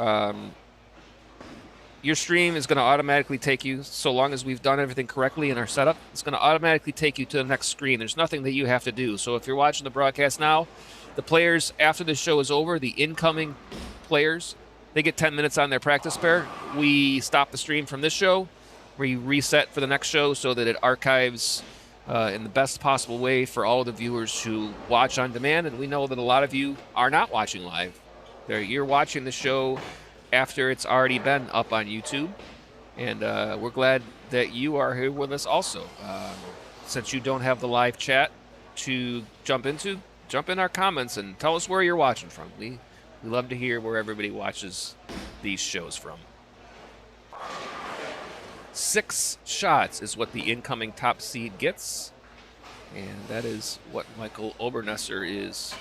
your stream is going to automatically take you, so long as we've done everything correctly in our setup, it's going to automatically take you to the next screen. There's nothing that you have to do. So if you're watching the broadcast now, the players, after the show is over, the incoming players, they get 10 minutes on their practice pair. We stop the stream from this show. We reset for the next show so that it archives in the best possible way for all of the viewers who watch on demand. And we know that a lot of you are not watching live. You're watching the show after it's already been up on YouTube. And we're glad that you are here with us also. Since you don't have the live chat to jump into, jump in our comments and tell us where you're watching from. We love to hear where everybody watches these shows from. 6 shots is what the incoming top seed gets. And that is what Michael Obernesser is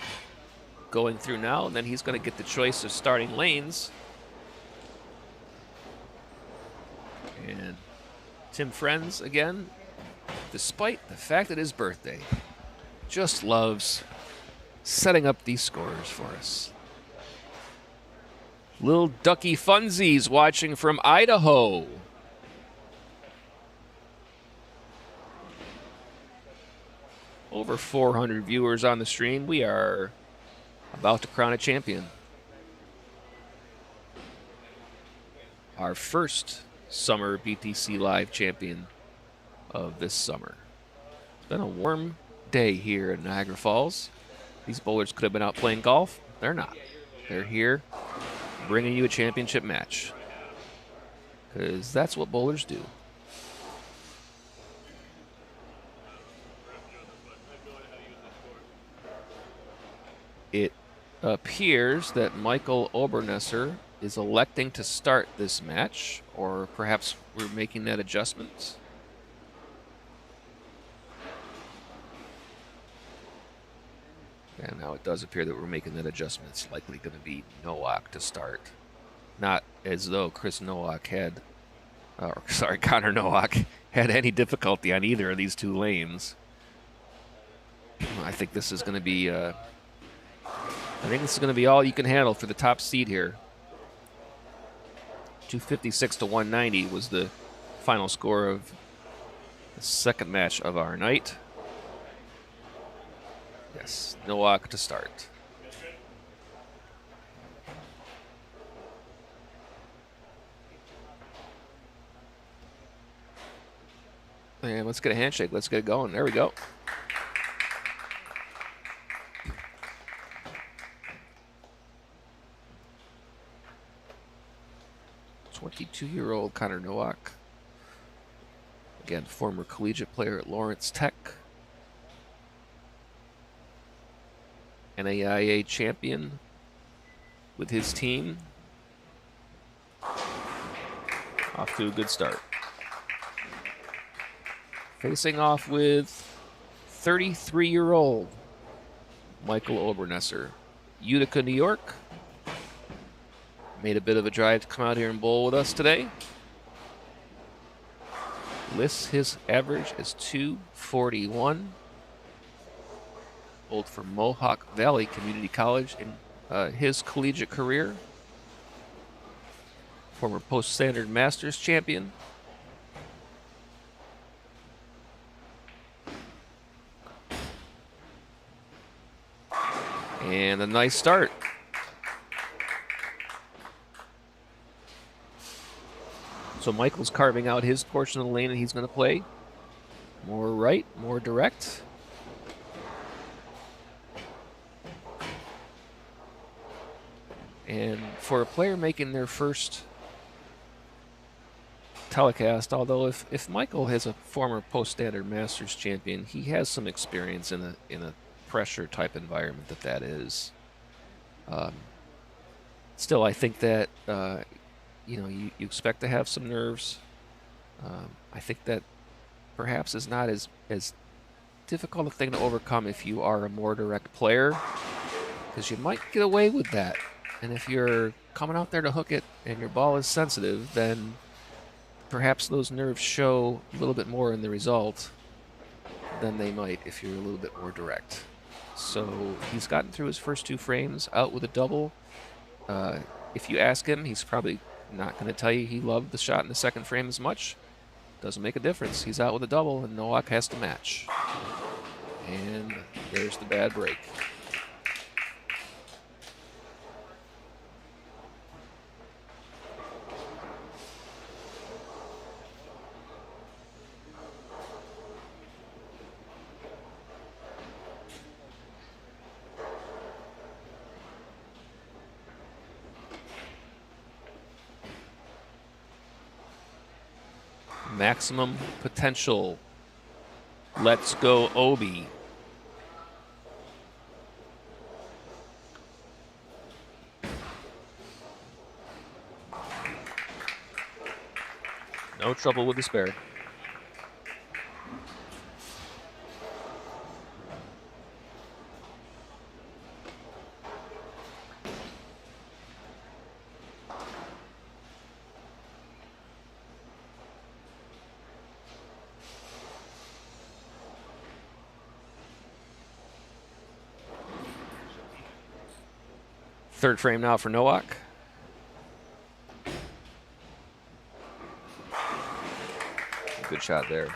going through now. And then he's going to get the choice of starting lanes. And Tim Friends, again, despite the fact that his birthday, just loves setting up these scores for us. Little Ducky Funsies watching from Idaho. Over 400 viewers on the stream. We are about to crown a champion. Our first summer BTC Live champion of this summer. It's been a warm day here in Niagara Falls. These bowlers could have been out playing golf. They're not. They're here bringing you a championship match. Because that's what bowlers do. It appears that Michael Obernesser is electing to start this match, or perhaps we're making that adjustment. And now it does appear that we're making that adjustment. It's likely going to be Nowak to start. Not as though Connor Nowak had any difficulty on either of these 2 lanes. I think this is going to be all you can handle for the top seed here. 256 to 190 was the final score of the second match of our night. Yes, Nowak to start. And let's get a handshake. Let's get it going. There we go. .22-year-old Connor Nowak. Again, former collegiate player at Lawrence Tech. NAIA champion with his team. Off to a good start. Facing off with 33-year-old Michael Obernesser. Utica, New York. Made a bit of a drive to come out here and bowl with us today. Lists his average as 241. Bowled for Mohawk Valley Community College in his collegiate career. Former post-standard Masters champion. And a nice start. So Michael's carving out his portion of the lane that he's going to play. More right, more direct. And for a player making their first telecast, although if Michael is a former post-standard Masters champion, he has some experience in a pressure type environment that is. Still, I think that you expect to have some nerves. I think that perhaps is not as difficult a thing to overcome if you are a more direct player, because you might get away with that. And if you're coming out there to hook it and your ball is sensitive, then perhaps those nerves show a little bit more in the result than they might if you're a little bit more direct. So he's gotten through his first 2 frames out with a double. If you ask him, he's probably Not going to tell you he loved the shot in the second frame as much. Doesn't make a difference. He's out with a double, and Nowak has to match. And there's the bad break. Maximum potential. Let's go, Obi. No trouble with the spare. Third frame now for Nowak. Good shot there.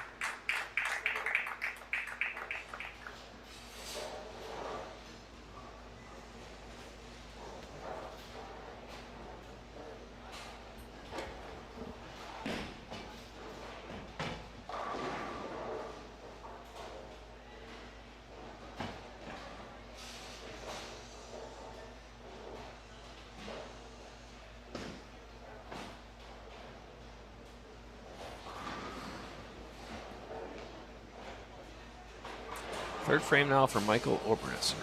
Third frame now for Michael Obernesser.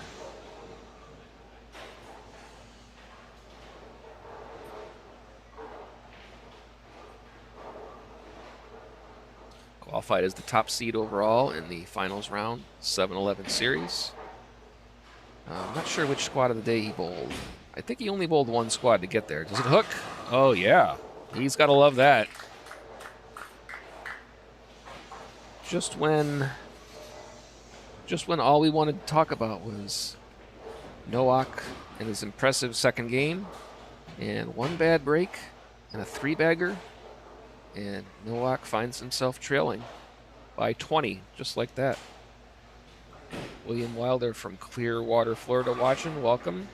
Qualified as the top seed overall in the finals round, 7-11 series. I'm not sure which squad of the day he bowled. I think he only bowled one squad to get there. Does it hook? Oh, yeah. He's got to love that. Just when all we wanted to talk about was Nowak and his impressive second game, and one bad break and a three-bagger, and Nowak finds himself trailing by 20, just like that. William Wilder from Clearwater, Florida watching. Welcome.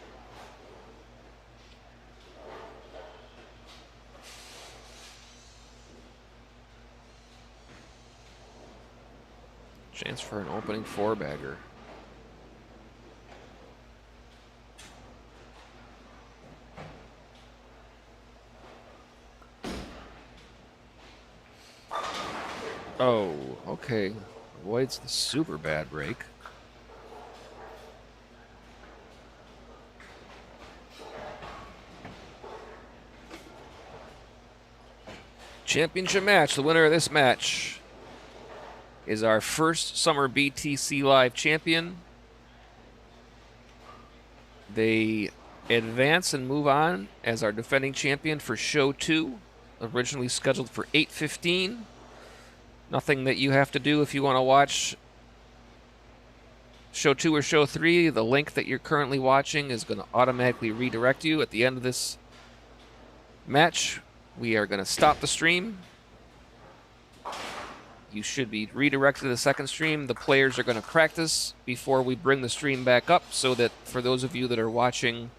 Chance for an opening four-bagger. Oh, okay. Avoids the super bad break. Championship match. The winner of this match is our first summer BTC Live champion. They advance and move on as our defending champion for Show 2, originally scheduled for 8:15. Nothing that you have to do if you want to watch Show 2 or Show 3. The link that you're currently watching is going to automatically redirect you. At the end of this match, we are going to stop the stream. You should be redirected to the second stream. The players are going to practice before we bring the stream back up, so that for those of you that are watching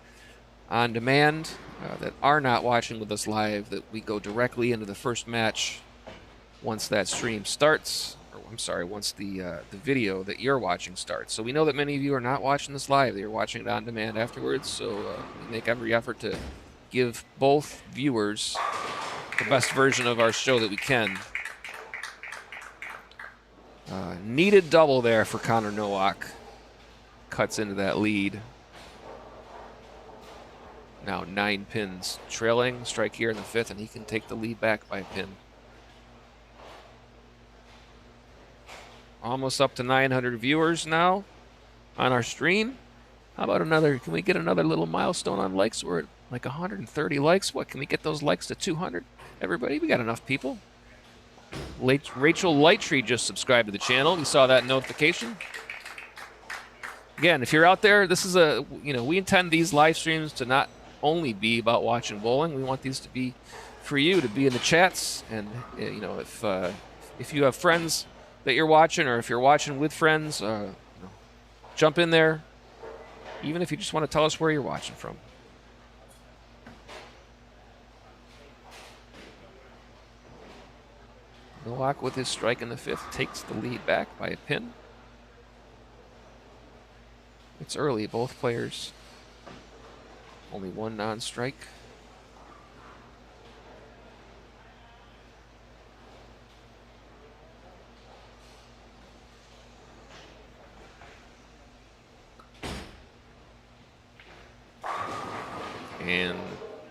on demand, that are not watching with us live, that we go directly into the first match once that stream starts. Or, I'm sorry, once the video that you're watching starts. So we know that many of you are not watching this live. You're watching it on demand afterwards, so we make every effort to give both viewers the best version of our show that we can. Needed double there for Connor Nowak. Cuts into that lead. Now 9 pins trailing. Strike here in the 5th, and he can take the lead back by a pin. Almost up to 900 viewers now on our stream. How about another? Can we get another little milestone on likes? We're at like 130 likes. What, can we get those likes to 200? Everybody, we got enough people. Rachel Lighttree just subscribed to the channel. We saw that notification. Again, if you're out there, this is we intend these live streams to not only be about watching bowling. We want these to be for you to be in the chats, and you know, if you have friends that you're watching, or if you're watching with friends, you know, jump in there. Even if you just want to tell us where you're watching from. Nowak with his strike in the 5th takes the lead back by a pin. It's early, both players. Only one non-strike. And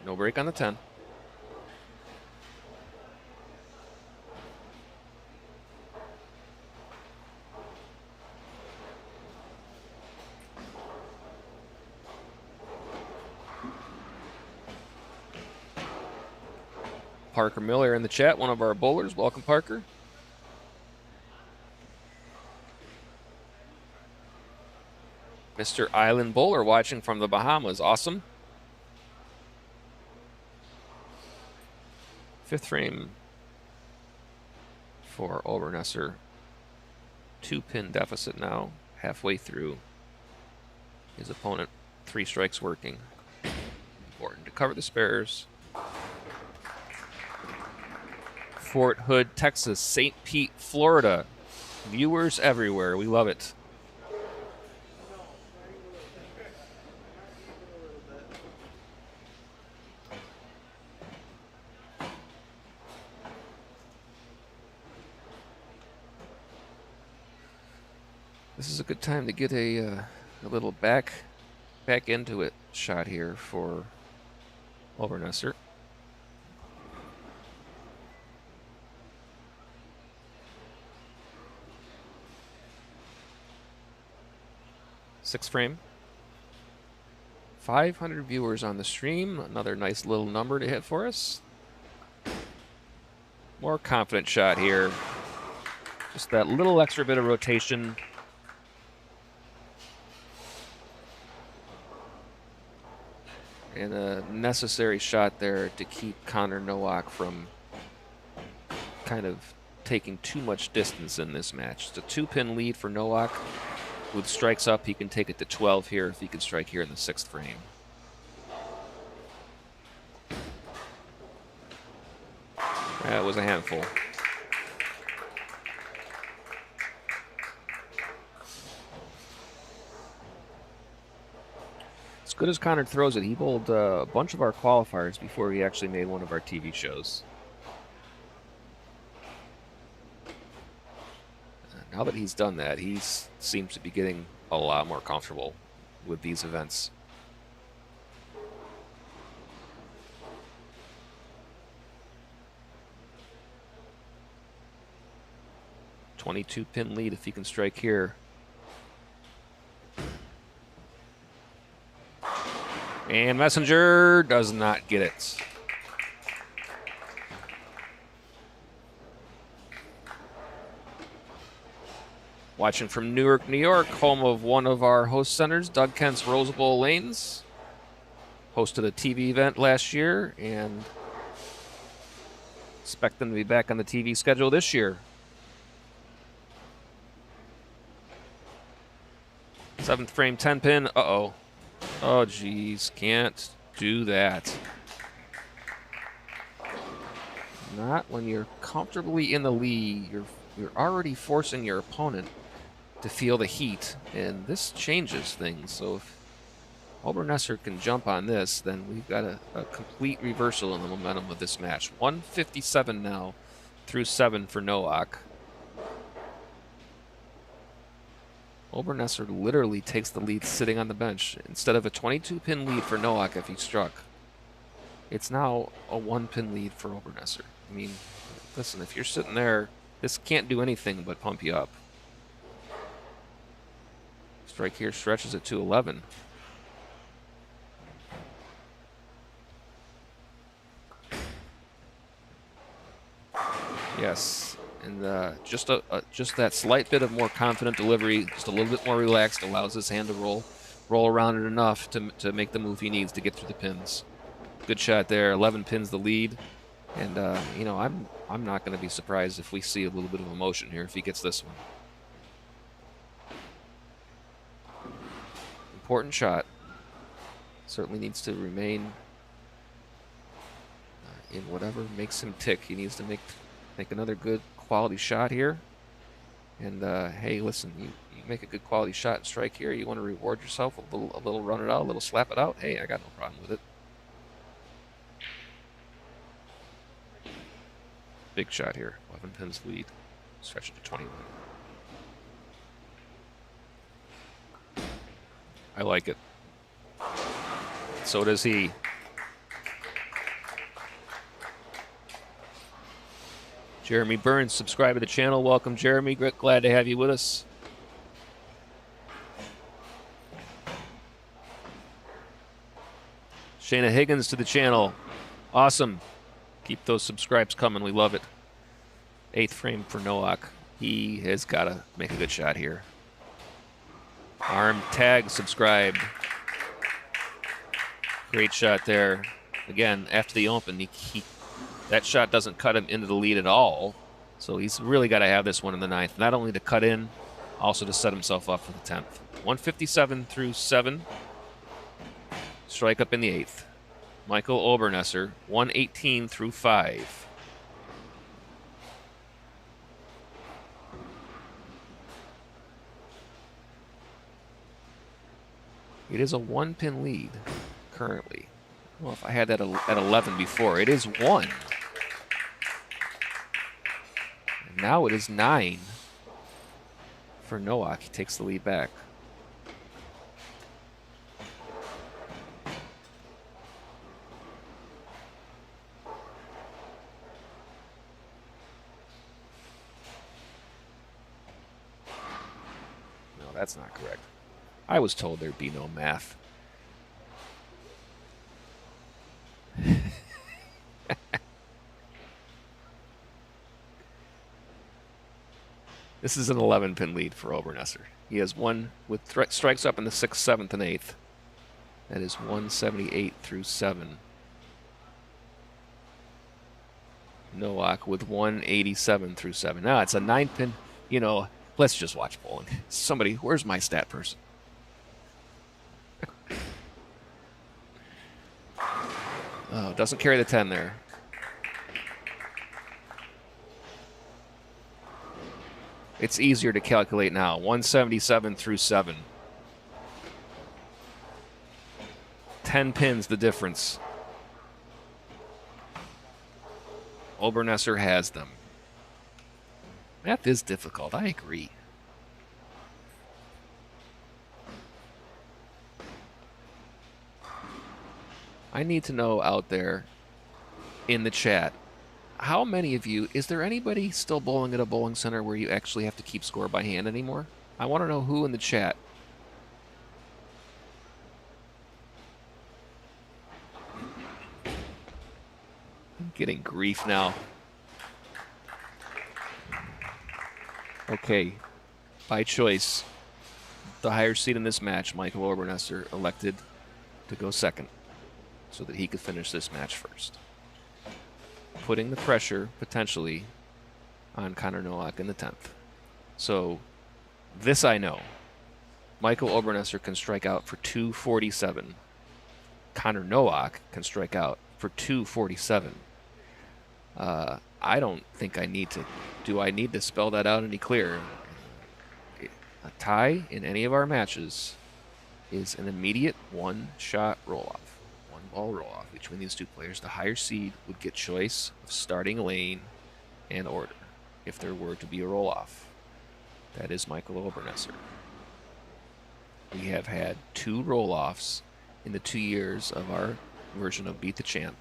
no break on the 10. Parker Miller in the chat, one of our bowlers. Welcome, Parker. Mr. Island Bowler watching from the Bahamas. Awesome. 5th frame for Obernesser. 2-pin deficit now, halfway through. His opponent, 3 strikes working. Important to cover the spares. Fort Hood, Texas, St. Pete, Florida. Viewers everywhere. We love it. This is a good time to get a little back into it shot here for Obernesser. Sixth frame. 500 viewers on the stream. Another nice little number to hit for us. More confident shot here. Just that little extra bit of rotation. And a necessary shot there to keep Connor Nowak from kind of taking too much distance in this match. It's a 2-pin lead for Nowak. With strikes up, he can take it to 12 here if he can strike here in the 6th frame. That was a handful. As good as Connor throws it, he bowled a bunch of our qualifiers before he actually made one of our TV shows. Now that he's done that, he seems to be getting a lot more comfortable with these events. $22-pin lead if he can strike here. And Messenger does not get it. Watching from Newark, New York, home of one of our host centers, Doug Kent's Rose Bowl Lanes. Hosted a TV event last year and expect them to be back on the TV schedule this year. 7th frame, 10-pin. Uh-oh. Oh, geez. Can't do that. Not when you're comfortably in the lead. You're already forcing your opponent to feel the heat, and this changes things. So if Obernesser can jump on this, then we've got a complete reversal in the momentum of this match. 157 now through 7 for Nowak. Obernesser literally takes the lead sitting on the bench. Instead of a 22-pin lead for Nowak if he struck, it's now a 1-pin lead for Obernesser. I mean, listen, if you're sitting there, this can't do anything but pump you up. Strike here stretches it to 11. Yes, and just that slight bit of more confident delivery, just a little bit more relaxed, allows his hand to roll around it enough to make the move he needs to get through the pins. Good shot there. 11 pins the lead. And you know, I'm not going to be surprised if we see a little bit of emotion here if he gets this one. Important shot. Certainly needs to remain in whatever makes him tick. He needs to make another good quality shot here. And hey, listen, you make a good quality shot and strike here. You want to reward yourself a little run it out, a little slap it out. Hey, I got no problem with it. Big shot here. 11 pins lead. Stretching to 21. I like it. So does he. Jeremy Burns, subscribe to the channel. Welcome, Jeremy. Glad to have you with us. Shayna Higgins to the channel. Awesome. Keep those subscribes coming. We love it. 8th frame for Nowak. He has got to make a good shot here. Arm tag subscribed. Great shot there. Again, after the open, that shot doesn't cut him into the lead at all. So he's really got to have this one in the 9th. Not only to cut in, also to set himself up for the 10th. 157 through 7. Strike up in the 8th. Michael Obernesser, 118 through 5. It is a 1-pin lead currently. Well, if I had that at 11 before, it is 1. And now it is 9 for Nowak. He takes the lead back. No, that's not correct. I was told there'd be no math. This is an 11-pin lead for Obernesser. He has one with strikes up in the 6th, 7th, and 8th. That is 178 through 7. Nowak with 187 through 7. Now it's a 9-pin. You know, let's just watch bowling. Somebody, where's my stat person? Oh, doesn't carry the 10 there. It's easier to calculate now. 177 through 7. 10 pins the difference. Obernesser has them. Math is difficult. I agree. I need to know out there in the chat, how many of you, is there anybody still bowling at a bowling center where you actually have to keep score by hand anymore? I want to know who in the chat. I'm getting grief now. Okay, by choice, the higher seed in this match, Michael Obernesser, elected to go second so that he could finish this match first, putting the pressure potentially on Connor Nowak in the 10th. So this I know. Michael Obernesser can strike out for 247. Connor Nowak can strike out for 247. I don't think I need to. Do I need to spell that out any clearer? A tie in any of our matches is an immediate one-shot roll-off. Ball roll-off between these two players. The higher seed would get choice of starting lane and order if there were to be a roll-off. That is Michael Obernesser. We have had 2 roll-offs in the 2 years of our version of Beat the Champ,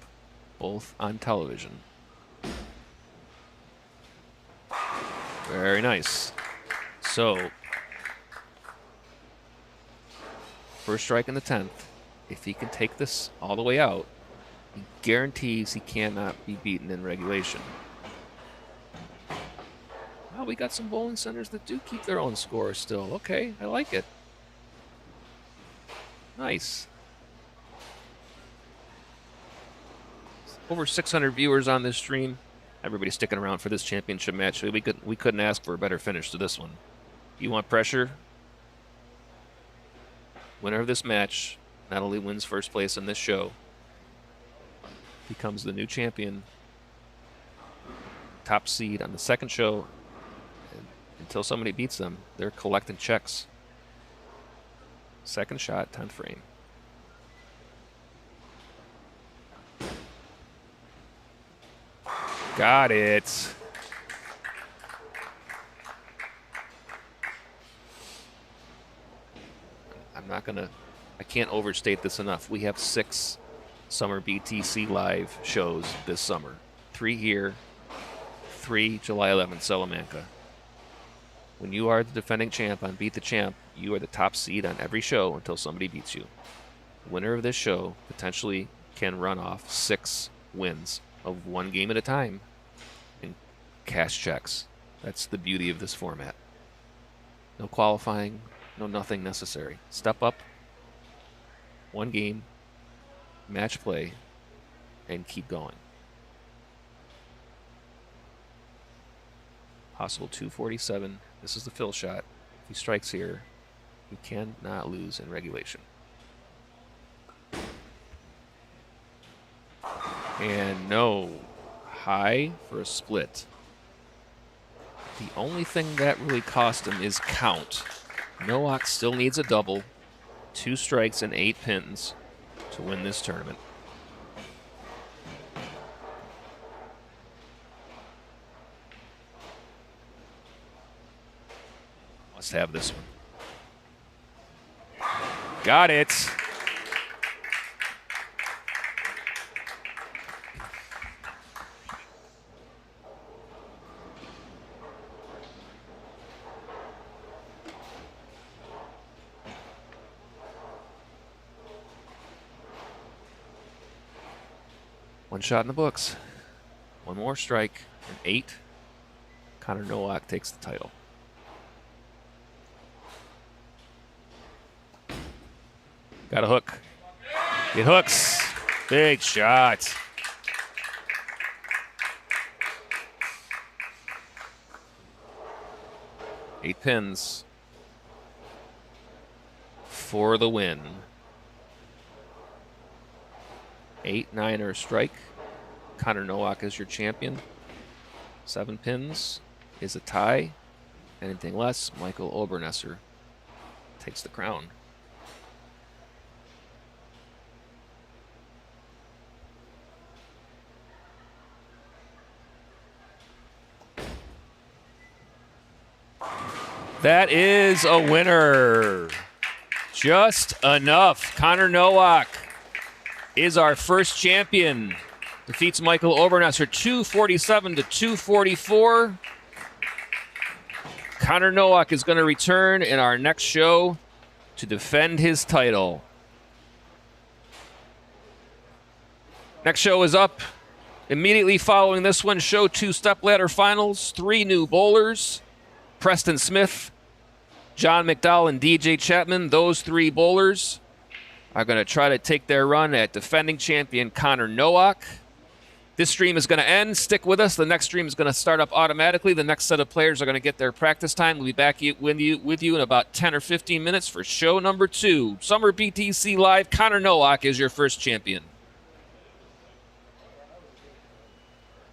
both on television. Very nice. So, first strike in the 10th. If he can take this all the way out, he guarantees he cannot be beaten in regulation. Well, we got some bowling centers that do keep their own scores still. Okay, I like it. Nice. over 600 viewers on this stream. Everybody's sticking around for this championship match. We couldn't ask for a better finish to this one. You want pressure? Winner of this match not only wins first place in this show, becomes the new champion, top seed on the second show. And until somebody beats them, they're collecting checks. Second shot, 10th frame. Got it. I can't overstate this enough. We have 6 summer BTC live shows this summer. 3 here, 3 July 11th, Salamanca. When you are the defending champ on Beat the Champ, you are the top seed on every show until somebody beats you. The winner of this show potentially can run off 6 wins of 1 game at a time and cash checks. That's the beauty of this format. No qualifying, no nothing necessary. Step up, 1 game, match play, and keep going. Possible 247. This is the fill shot. If he strikes here, you cannot lose in regulation. And no. High for a split. The only thing that really cost him is count. Nowak still needs a double. 2 strikes and 8 pins to win this tournament. Must have this one. Got it. One shot in the books. 1 more strike, and 8. Connor Nowak takes the title. Got a hook. It hooks. Big shot. Eight pins for the win. 8-9 or a strike. Connor Nowak is your champion. 7 pins is a tie. Anything less, Michael Obernesser takes the crown. That is a winner. Just enough. Connor Nowak is our first champion. Defeats Michael Obernesser 247 to 244. Connor Nowak is going to return in our next show to defend his title. Next show is up. Immediately following this one, show 2 stepladder finals. 3 new bowlers. Preston Smith, John McDowell, and DJ Chapman. Those 3 bowlers are going to try to take their run at defending champion Connor Nowak. This stream is going to end. Stick with us. The next stream is going to start up automatically. The next set of players are going to get their practice time. We'll be back with you in about 10 or 15 minutes for show number 2. Summer BTC Live. Connor Nowak is your first champion.